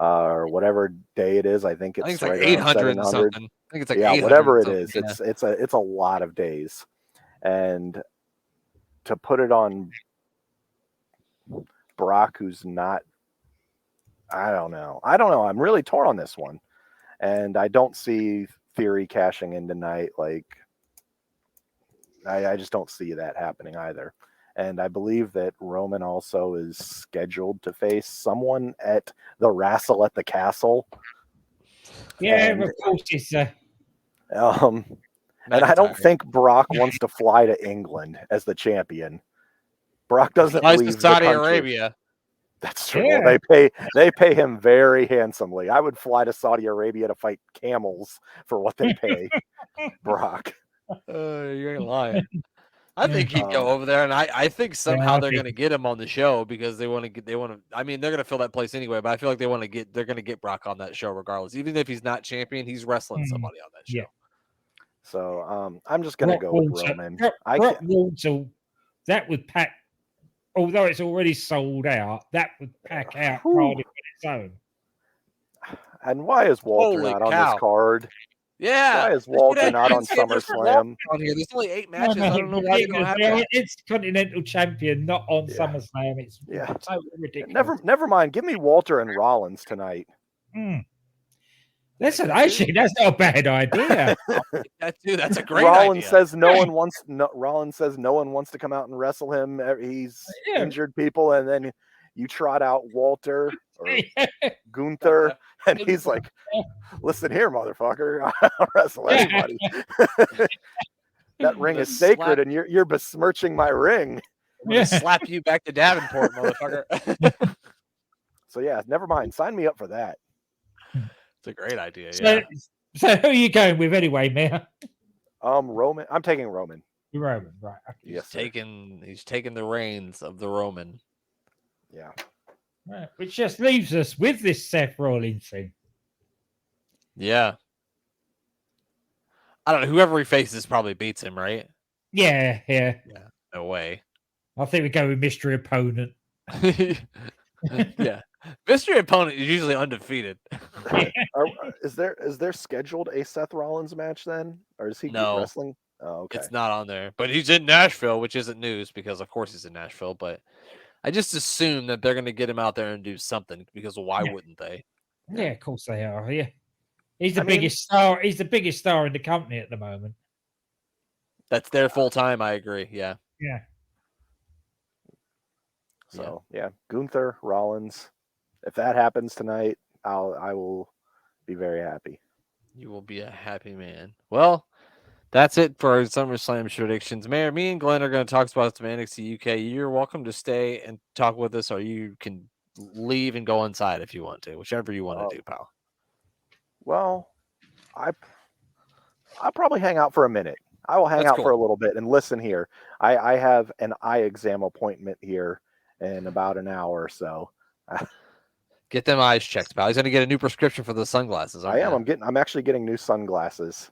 Or whatever day it is. I think I think it's it's like right around 800 and 700. something. I think it's like Yeah, 800 whatever and it something, is, it's a lot of days. And to put it on Brock, who's not, I don't know. I'm really torn on this one. And I don't see Theory cashing in tonight. Like, I just don't see that happening either. And I believe that Roman also is scheduled to face someone at the Wrestle at the Castle. Yeah, And, of course it's and I don't think Brock wants to fly to England as the champion. Brock doesn't Flies leave to Saudi the country. Arabia. That's true. Yeah. Well, they pay him very handsomely. I would fly to Saudi Arabia to fight camels for what they pay Brock. You ain't lying. I think he'd go over there, and I think somehow they're going to get him on the show because they want to. I mean, they're going to fill that place anyway, but I feel like they're going to get Brock on that show regardless. Even if he's not champion, he's wrestling somebody on that show. Yeah. So I'm just going to go with Roman. Brock Walter, that would pack. Although it's already sold out, that would pack out Cardiff on its own. And why is Walter not on this card? Yeah. Why is Walter not on SummerSlam? On here, there's only 8 matches. I don't know why they don't have that. It's Continental Champion, not on SummerSlam. It's so ridiculous. Never mind. Give me Walter and Rollins tonight. Listen, actually, that's not a bad idea. That's a great Rollins idea. says Rollins says no one wants to come out and wrestle him. He's injured people, and then you trot out Walter or Gunther, and he's like, "Listen here, motherfucker, I'll wrestle anybody. That ring is sacred, and you're besmirching my ring. I'm gonna slap you back to Davenport, motherfucker." So yeah, never mind. Sign me up for that. It's a great idea. So who are you going with anyway, Mayor? Roman. I'm taking Roman. Roman, right? He's taking the reins of the Roman. Yeah. Right, which just leaves us with this Seth Rollins thing. Yeah. I don't know. Whoever he faces probably beats him, right? Yeah. No way. I think we go with mystery opponent. Yeah. Mystery opponent is usually undefeated. Is there scheduled a Seth Rollins match then? Or is he wrestling? Oh, okay. It's not on there. But he's in Nashville, which isn't news because of course he's in Nashville. But I just assume that they're gonna get him out there and do something because why wouldn't they? Yeah, of course they are. Yeah. He's the biggest star. He's the biggest star in the company at the moment. That's their full time, I agree. Yeah. Yeah. So Gunther, Rollins. If that happens tonight, I will be very happy. You will be a happy man. Well, that's it for our SummerSlam predictions. Mayor, me and Glenn are going to talk about some NXT UK. You're welcome to stay and talk with us, or you can leave and go inside if you want to, whichever you want to do, pal. Well, I'll probably hang out for a minute. I will hang out for a little bit and listen here. I have an eye exam appointment here in about an hour or so. Get them eyes checked, pal. He's going to get a new prescription for the sunglasses. I am. I'm actually getting new sunglasses.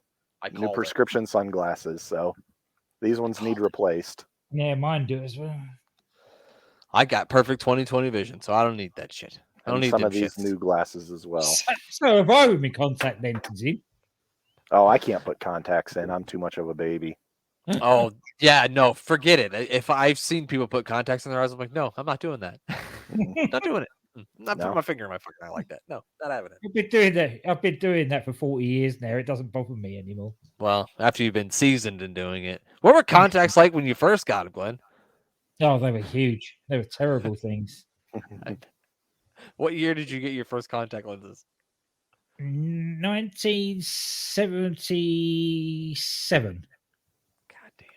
New prescription sunglasses. So these ones need replaced. Yeah, mine do as well. I got perfect 20/20 vision, so I don't need that shit. I don't need some of these new glasses as well. So have I with my contact lenses in. Oh, I can't put contacts in. I'm too much of a baby. Oh, yeah, no, forget it. If I've seen people put contacts in their eyes, I'm like, no, I'm not doing that. Not doing it. I'm not putting my finger in my fucking eye like that. No, not having it. I've been doing that for 40 years now. It doesn't bother me anymore. Well, after you've been seasoned in doing it. What were contacts like when you first got them, Glenn? Oh, they were huge. They were terrible things. What year did you get your first contact lenses? 1977. God damn.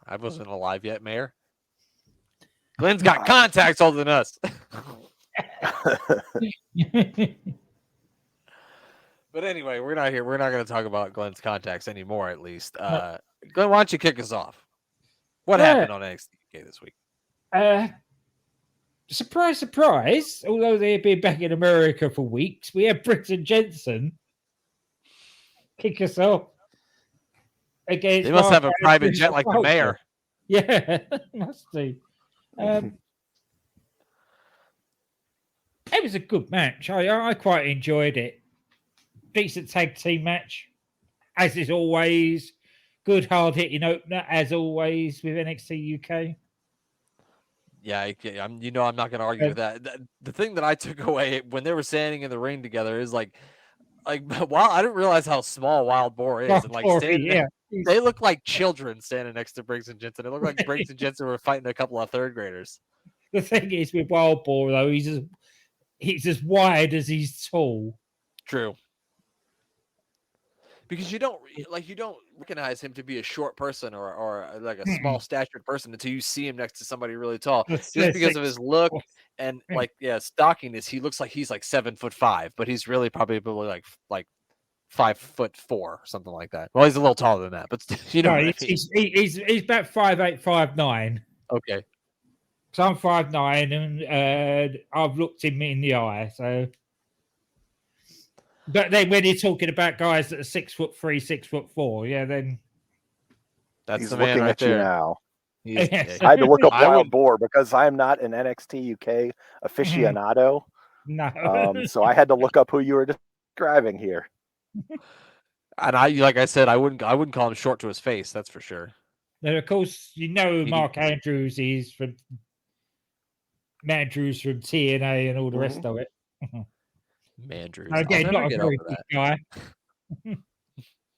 I wasn't alive yet, Mayor. Glenn's got contacts older than us. But anyway, we're not here. We're not going to talk about Glenn's contacts anymore, at least. Glenn, why don't you kick us off? What happened on NXT UK this week? surprise, surprise, although they've been back in America for weeks, we have Briggs and Jensen kick us off against. They must have a private jet like the mayor. Yeah, must do. It was a good match. I quite enjoyed it. Decent tag team match, as is always. Good hard hitting opener, as always with NXT UK. Yeah, I'm not going to argue with that. The thing that I took away when they were standing in the ring together is like wow, I didn't realize how small Wild Boar is. And they look like children standing next to Briggs and Jensen. It looked like Briggs and Jensen were fighting a couple of third graders. The thing is with Wild Boar though, he's as wide as he's tall. True. Because you don't recognize him to be a short person or like a small statured person until you see him next to somebody really tall. Just because of his look and stockiness, he looks like he's like 7'5", but he's really probably like 5'4" or something like that. Well, he's a little taller than that, but you know, he's about 5'8", 5'9". Okay. So I'm 5'9", and I've looked him in the eye. So, but then when you're talking about guys that are 6'3", 6'4", then that's he's the man looking right at there. You now. Yes. I had to look up Wild Boar because I'm not an NXT UK aficionado. No. So I had to look up who you were describing here. And like I said, I wouldn't call him short to his face. That's for sure. And of course, Mark Andrews is from TNA and all the rest of it. Mandrews. Again, not a very good guy.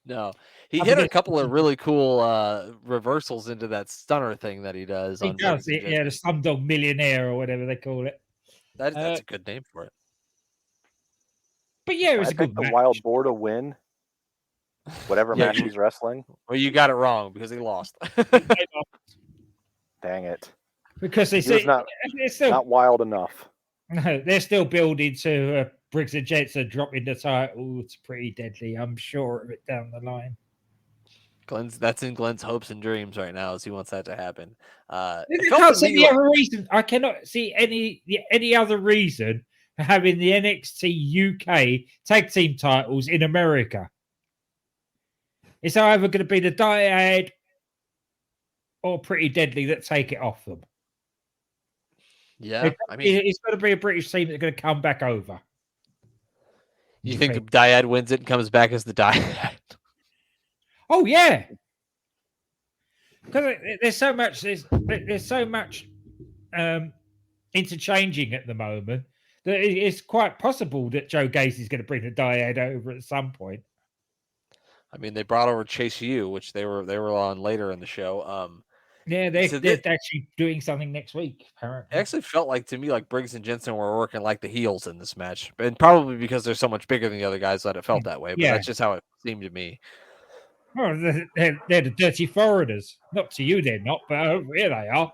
No, he hit a couple of really cool reversals into that stunner thing that he does. He does it, the Slumdog Millionaire or whatever they call it. That's a good name for it. But yeah, it was a good match. The Wild Boar to win whatever match he's wrestling. Well, you got it wrong because he lost. Dang it! Because he was not wild enough. No, they're still building to Briggs and Jensen dropping the title. It's pretty deadly. I'm sure of it down the line. That's in Glenn's hopes and dreams right now, as he wants that to happen. I can't see the other reason. I cannot see any other reason for having the NXT UK tag team titles in America. It's either going to be the Dyad or Pretty Deadly that take it off them. Yeah, I mean, it's going to be a British team that's going to come back over. You think Dyad wins it and comes back as the Dyad? Oh yeah, because there's so much interchanging at the moment that it's quite possible that Joe Gacy is going to bring the Dyad over at some point. I mean, they brought over Chase U, which they were on later in the show. Yeah, they're actually doing something next week, apparently. It actually felt like to me like Briggs and Jensen were working like the heels in this match. And probably because they're so much bigger than the other guys that it felt that way. But that's just how it seemed to me. Oh, they're the dirty foreigners. Not to you, they're not, but over here they are.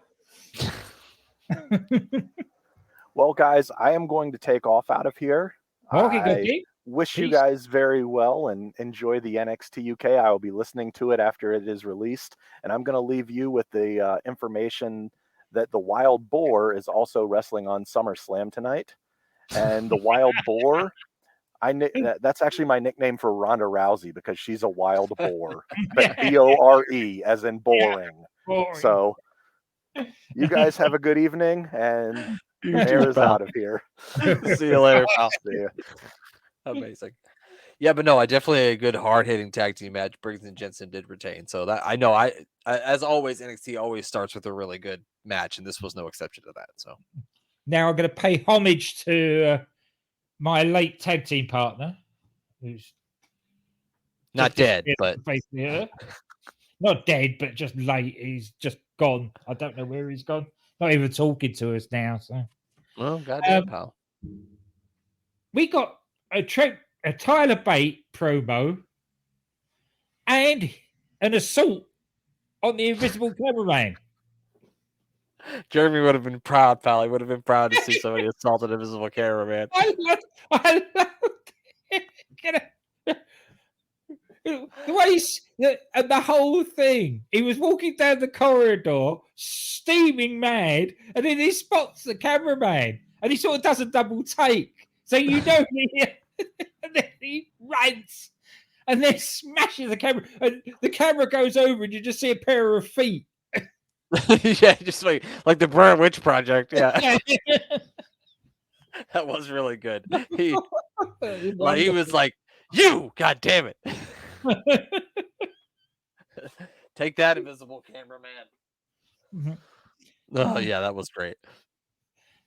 Well, guys, I am going to take off out of here. Okay. Wish you guys very well and enjoy the NXT UK. I will be listening to it after it is released. And I'm going to leave you with the information that the Wild Boar is also wrestling on SummerSlam tonight. And the Wild Boar, that's actually my nickname for Ronda Rousey because she's a wild boar. But B-O-R-E as in boring. So you guys have a good evening and Mayor is out of here. See you later, pal. See you. Amazing. Yeah, but no, I definitely a good hard-hitting tag team match. Briggs and Jensen did retain. So that I know I as always, NXT always starts with a really good match, and this was no exception to that. So now I'm going to pay homage to my late tag team partner, who's not dead, but not dead, but just late. He's just gone. I don't know where he's gone. Not even talking to us now. So, well, goddamn, pal. We got a Tyler Bate promo and an assault on the invisible cameraman. Jeremy would have been proud, pal. He would have been proud to see somebody assault an invisible cameraman. I loved it. The way and the whole thing, he was walking down the corridor, steaming mad, and then he spots the cameraman, and he sort of does a double take, so you know, and then he runs, and then smashes the camera, and the camera goes over, and you just see a pair of feet. Yeah, just like the Blair Witch Project. Yeah, that was really good. He was like, "You, God damn it, take that, invisible cameraman." Mm-hmm. Oh yeah, that was great.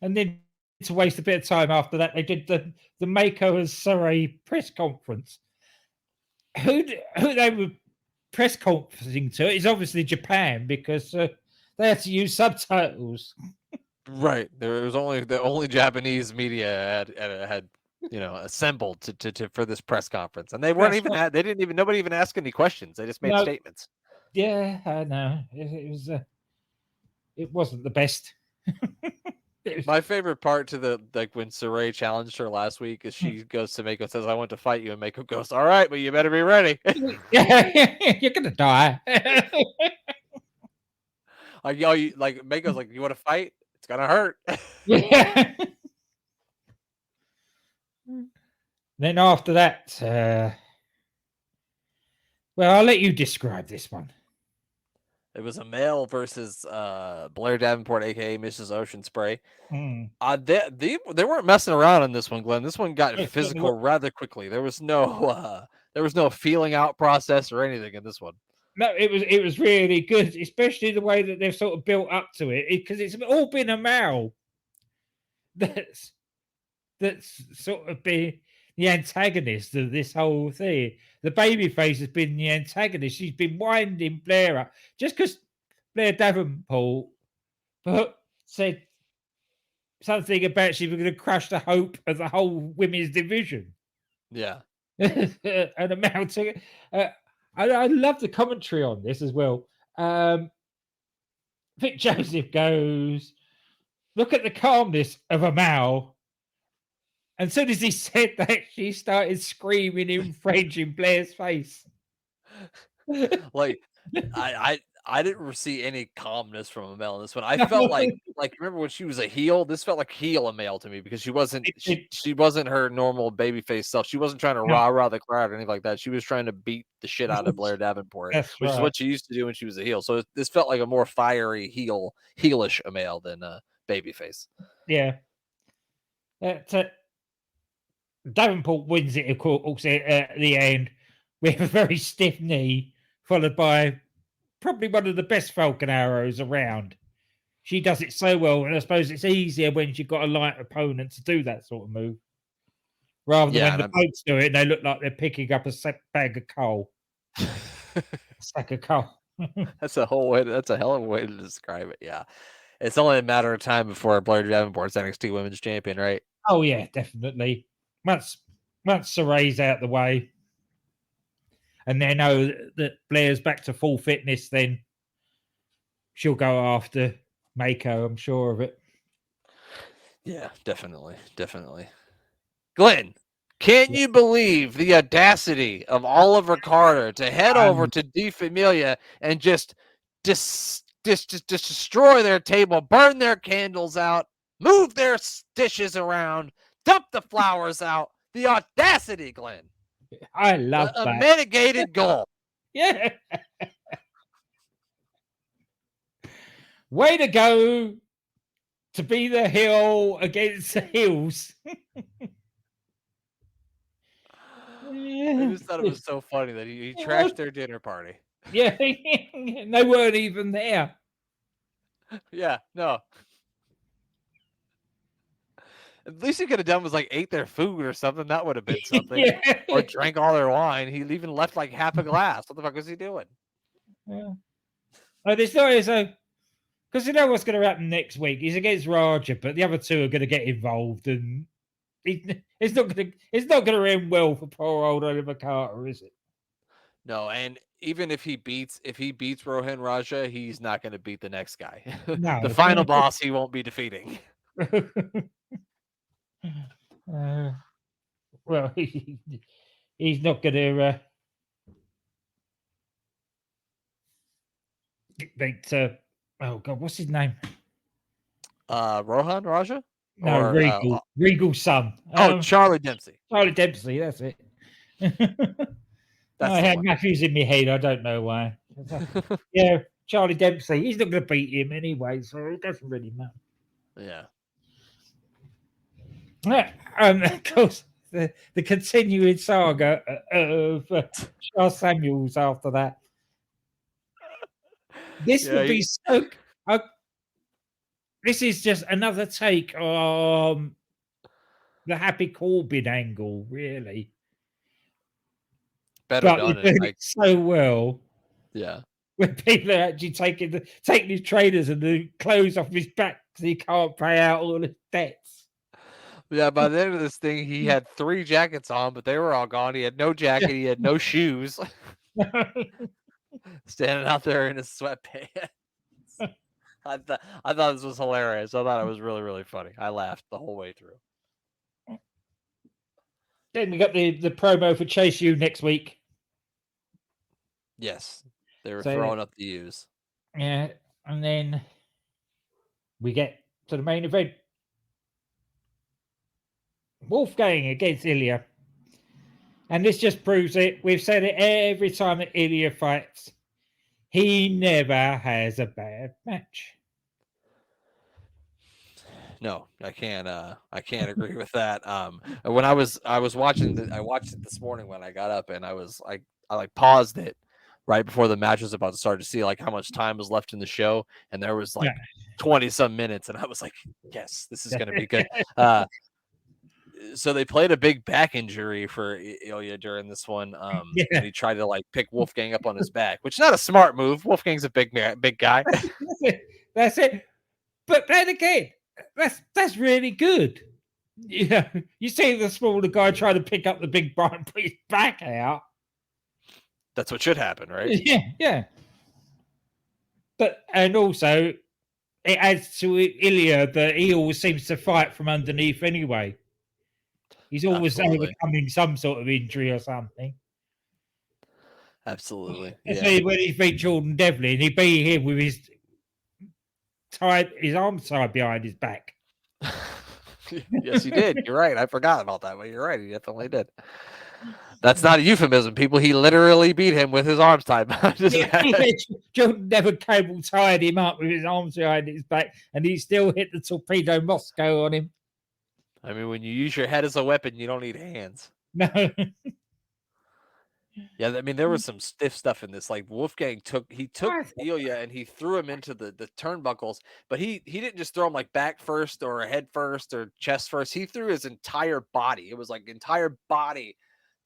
And then to waste a bit of time after that, they did the Mako and Sarai press conference. Who they were press conferencing to is obviously Japan, because they had to use subtitles. Right, there was only Japanese media had assembled to for this press conference, and they weren't even nobody even asked any questions. They just made statements. Yeah, I know. It wasn't the best. My favorite part to when Sarai challenged her last week is she goes to Mako, says, "I want to fight you," and Mako goes, "All right, but you better be ready." You're gonna die. Mako's like, "You want to fight? It's gonna hurt." Yeah. Then after that, well, I'll let you describe this one. It was a male versus Blair Davenport, aka Mrs. Ocean Spray. They weren't messing around on this one, Glenn. This one got physical rather quickly. There was no feeling out process or anything in this one. No, it was really good, especially the way that they've sort of built up to it, because it's all been a Mal that's sort of been the antagonist of this whole thing. The babyface has been the antagonist. She's been winding Blair up just because Blair Davenport said something about she was going to crush the hope of the whole women's division. Yeah. And amount to I love the commentary on this as well. Vic Joseph goes, "Look at the calmness of a Mal." And as soon as he said that, she started screaming in French in Blair's face. Like, I didn't see any calmness from a male in this one. I felt like remember when she was a heel? This felt like heel a male to me, because she wasn't she wasn't her normal babyface self. She wasn't trying to rah the crowd or anything like that. She was trying to beat the shit out of Blair Davenport, which is what she used to do when she was a heel. So this felt like a more fiery heelish a male than a babyface. Yeah. Davenport wins it, of course, at the end with a very stiff knee, followed by probably one of the best Falcon arrows around. She does it so well, and I suppose it's easier when you've got a light opponent to do that sort of move, rather than when the blokes do it and they look like they're picking up a bag of coal. A sack of coal. That's a hell of a way to describe it. Yeah, it's only a matter of time before Blair Davenport's NXT Women's Champion, right? Oh yeah, definitely. Once Saray's out the way, and they know that Blair's back to full fitness, then she'll go after Mako. I'm sure of it. Yeah, definitely. Glenn, can you believe the audacity of Oliver Carter to head over to De Familia and just destroy their table, burn their candles out, move their dishes around, dump the flowers out? The audacity, Glenn. I love that. A mitigated goal. Yeah. Way to go to be the heel against the heels. I just thought it was so funny that he trashed their dinner party. Yeah, they weren't even there. Yeah, no. At least he could have done was ate their food or something. That would have been something. Yeah. Or drank all their wine. He even left half a glass. What the fuck was he doing? Yeah. Oh, this story is because you know what's going to happen next week. He's against Raja, but the other two are going to get involved, and it's not going to end well for poor old Oliver Carter, is it? No, and even if he beats Rohan Raja, he's not going to beat the next guy. No, the final boss he won't be defeating. Well, he's not going to beat oh god, what's his name? Rohan Raja? No, Or, Regal's son. Charlie Dempsey. Charlie Dempsey, that's it. That's I the had one. Matthews in my head. I don't know why. Yeah, Charlie Dempsey. He's not going to beat him anyway, so it doesn't really matter. Yeah. Of course, the continuing saga of Charles Samuels after that. This would be so. This is just another take on the Happy Corbin angle, really. Better But done they're doing it so well. Yeah. When people are actually taking his trainers and the clothes off his back because he can't pay out all his debts. Yeah, by the end of this thing, he had 3 jackets on, but they were all gone. He had no jacket. He had no shoes. Standing out there in his sweatpants. I thought this was hilarious. I thought it was really, really funny. I laughed the whole way through. Then we got the promo for Chase U next week. Yes, they were throwing up the U's. Yeah, and then we get to the main event. Wolfgang against Ilya. And this just proves it. We've said it every time that Ilya fights. He never has a bad match. No, I can't agree with that. When I was watching I watched it this morning when I got up, and I like paused it right before the match was about to start to see like how much time was left in the show, and there was like 20 some minutes, and I was like, yes, this is gonna be good. So they played a big back injury for Ilya during this one. And he tried to like pick Wolfgang up on his back, which is not a smart move. Wolfgang's a big guy. That's it. But then again, that's really good. Yeah, you see the smaller guy try to pick up the big guy and put his back out. That's what should happen, right? Yeah. But and also it adds to Ilya that he always seems to fight from underneath anyway. He's always overcoming some sort of injury or something. Absolutely. Yeah. When he beat Jordan Devlin, he beat him with his arms tied behind his back. Yes, he did. You're right. I forgot about that, but you're right. He definitely did. That's not a euphemism, people. He literally beat him with his arms tied behind his back. Jordan Devlin cable tied him up with his arms behind his back, and he still hit the torpedo Moscow on him. I mean, when you use your head as a weapon, you don't need hands. No. Yeah, I mean, there was some stiff stuff in this. Like Wolfgang took Ilya and he threw him into the turnbuckles, but he didn't just throw him like back first or head first or chest first. He threw his entire body. It was like entire body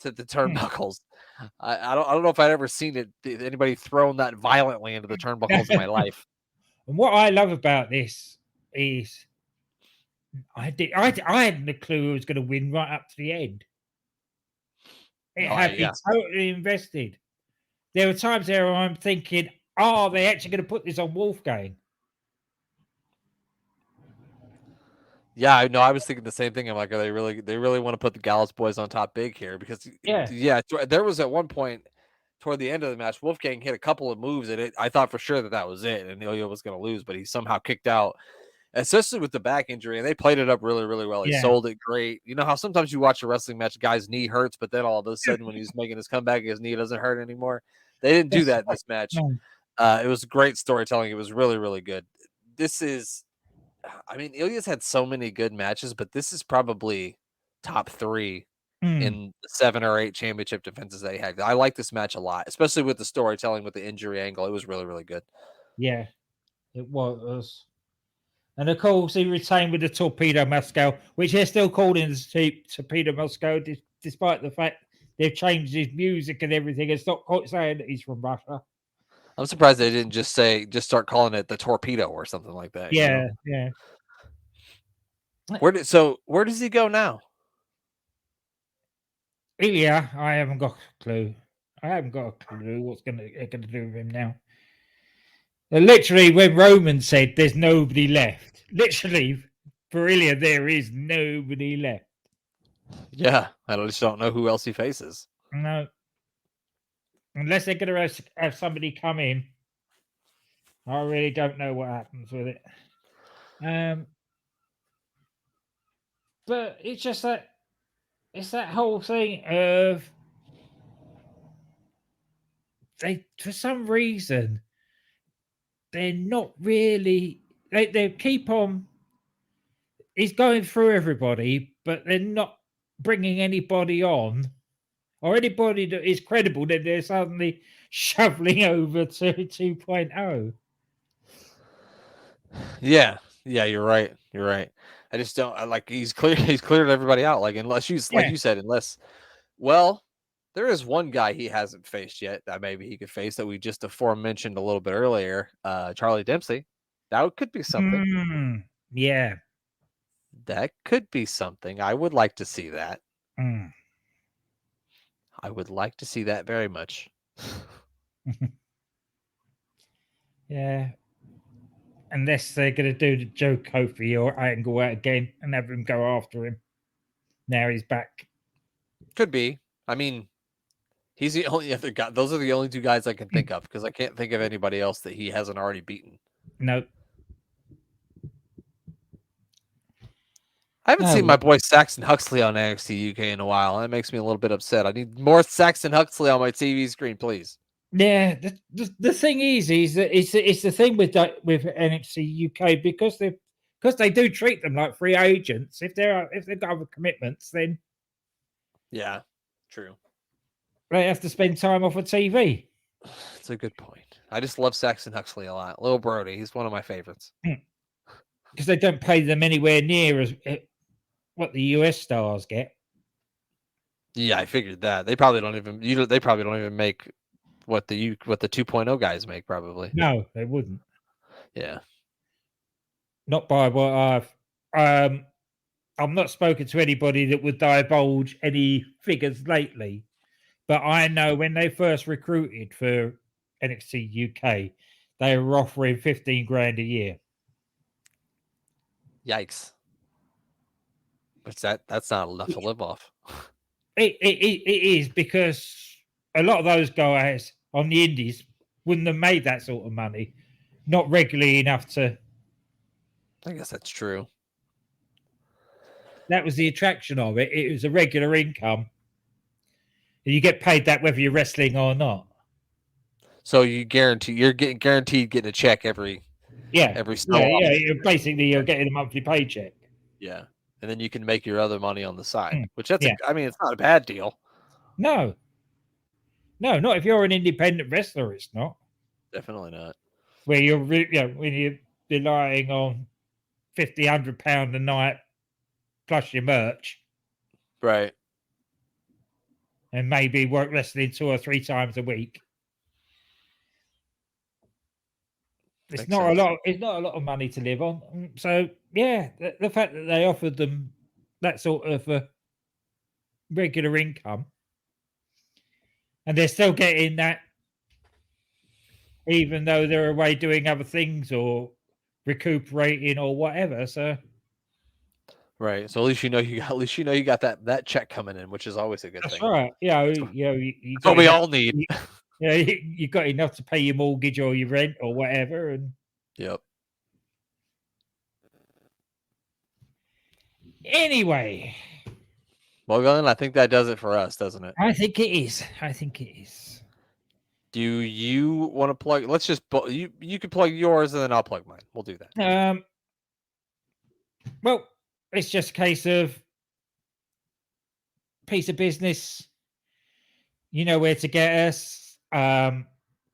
to the turnbuckles. I don't know if I'd ever seen anybody thrown that violently into the turnbuckles in my life. And what I love about this is I hadn't a clue who was going to win right up to the end. It had me totally invested. There were times there where I'm thinking, "Oh, they're actually going to put this on Wolfgang." Yeah, I know. I was thinking the same thing. I'm like, are they really want to put the Gallows boys on top big here? Because there was at one point toward the end of the match, Wolfgang hit a couple of moves, and I thought for sure that was it, and Ilya was going to lose, but he somehow kicked out. Especially with the back injury, and they played it up really, really well. He sold it great. You know how sometimes you watch a wrestling match, guy's knee hurts, but then all of a sudden when he's making his comeback, his knee doesn't hurt anymore. They didn't do that in this match. It was great storytelling. It was really, really good. Ilya's had so many good matches, but this is probably top 3 in the 7 or 8 championship defenses they had. I like this match a lot, especially with the storytelling with the injury angle. It was really, really good. Yeah, it was. And of course, he retained with the Torpedo Moscow, which they're still calling the Torpedo Moscow, despite the fact they've changed his music and everything and stopped saying that he's from Russia. I'm surprised they didn't just start calling it the Torpedo or something like that. Yeah. Where does he go now? Ilya, I haven't got a clue. What's going to do with him now. Literally, when Roman said there's nobody left, literally, for Ilya, there is nobody left. Yeah, I just don't know who else he faces. No. Unless they're going to have somebody come in I really don't know what happens with it. But it's just that whole thing of they, for some reason, they're not really, they keep on, he's going through everybody, but they're not bringing anybody on, or anybody that is credible, that they're suddenly shoveling over to 2.0. Yeah, you're right. You're right. I just don't like he's cleared everybody out. Like unless you like Yeah. you said, unless well, there is one guy he hasn't faced yet that maybe he could face that we just aforementioned a little bit earlier, Charlie Dempsey. That could be something. Yeah. That could be something. I would like to see that. Mm. I would like to see that very much. Yeah. Unless they're going to do the Joe Kofi or Angle out again and have him go after him. Now he's back. Could be. I mean, he's the only other guy. Those are the only two guys I can think of because I can't think of anybody else that he hasn't already beaten. No. I haven't seen my boy Saxon Huxley on NXT UK in a while. That makes me a little bit upset. I need more Saxon Huxley on my TV screen, please. Yeah, the thing is that it's the thing with NXT UK because they do treat them like free agents. If they've got other commitments, then yeah, true. They have to spend time off of TV. That's a good point. I just love Saxon Huxley a lot. Lil Brody, he's one of my favorites. Because they don't pay them anywhere near as what the US stars get. Yeah, I figured that. They probably don't even they probably don't even make what the 2.0 guys make probably. No, they wouldn't. Yeah. Not by what I've not spoken to anybody that would divulge any figures lately. But I know when they first recruited for NXT UK, they were offering 15 grand a year. Yikes. But that's not enough to live off. It is, because a lot of those guys on the indies wouldn't have made that sort of money. Not regularly enough to. I guess that's true. That was the attraction of it. It was a regular income. You get paid that whether you're wrestling or not. So you're guaranteed getting a check every so often. Basically you're getting a monthly paycheck. Yeah. And then you can make your other money on the side, which I mean, it's not a bad deal. No, not if you're an independent wrestler. It's not. Definitely not. Where you're, when you're relying on £50-100 a night plus your merch, right? And maybe work wrestling 2 or 3 times a week. It's not a lot. It's not a lot of money to live on. So yeah, the fact that they offered them that sort of regular income, and they're still getting that, even though they're away doing other things or recuperating or whatever. So right. So at least you know you got that check coming in, which is always a good thing. That's right. Yeah, you got what we all need. You got enough to pay your mortgage or your rent or whatever, and yep. Anyway, well, then I think that does it for us, doesn't it? I think it is. Do you want to plug? Let's just you can plug yours and then I'll plug mine. We'll do that. Well, it's just a case of piece of business. You know where to get us.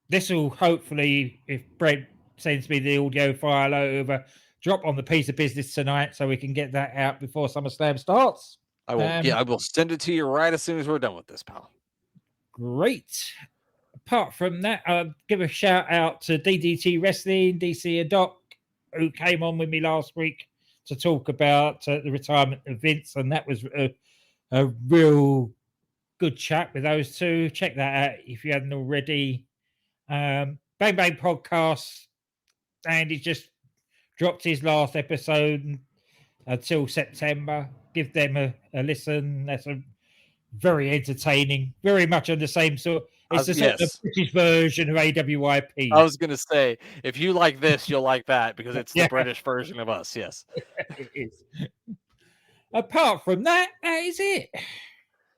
This will hopefully, if Brent sends me the audio file over, drop on the piece of business tonight so we can get that out before SummerSlam starts. I will. I will send it to you right as soon as we're done with this, pal. Great. Apart from that, I'll give a shout out to DDT Wrestling, DC and Doc, who came on with me last week to talk about the retirement of Vince, and that was a real good chat with those two. Check that out if you hadn't already. Bang Bang Podcast, and he's just dropped his last episode until September. Give them a listen. That's a very entertaining, very much on the same sort. It's the sort of British version of AWIP. I was going to say, if you like this, you'll like that because it's the British version of us. Yes. It is. Apart from that, that is it.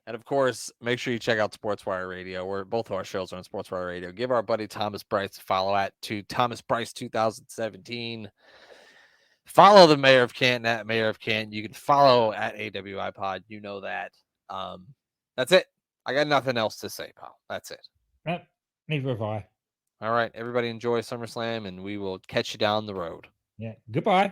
And of course, make sure you check out SportsWire Radio, where both of our shows are on SportsWire Radio. Give our buddy Thomas Bryce a follow to Thomas Bryce 2017. Follow the Mayor of Canton at Mayor of Canton. You can follow at AWI Pod. You know that. That's it. I got nothing else to say, pal. That's it. Neither have I. All right. Everybody enjoy SummerSlam, and we will catch you down the road. Yeah. Goodbye.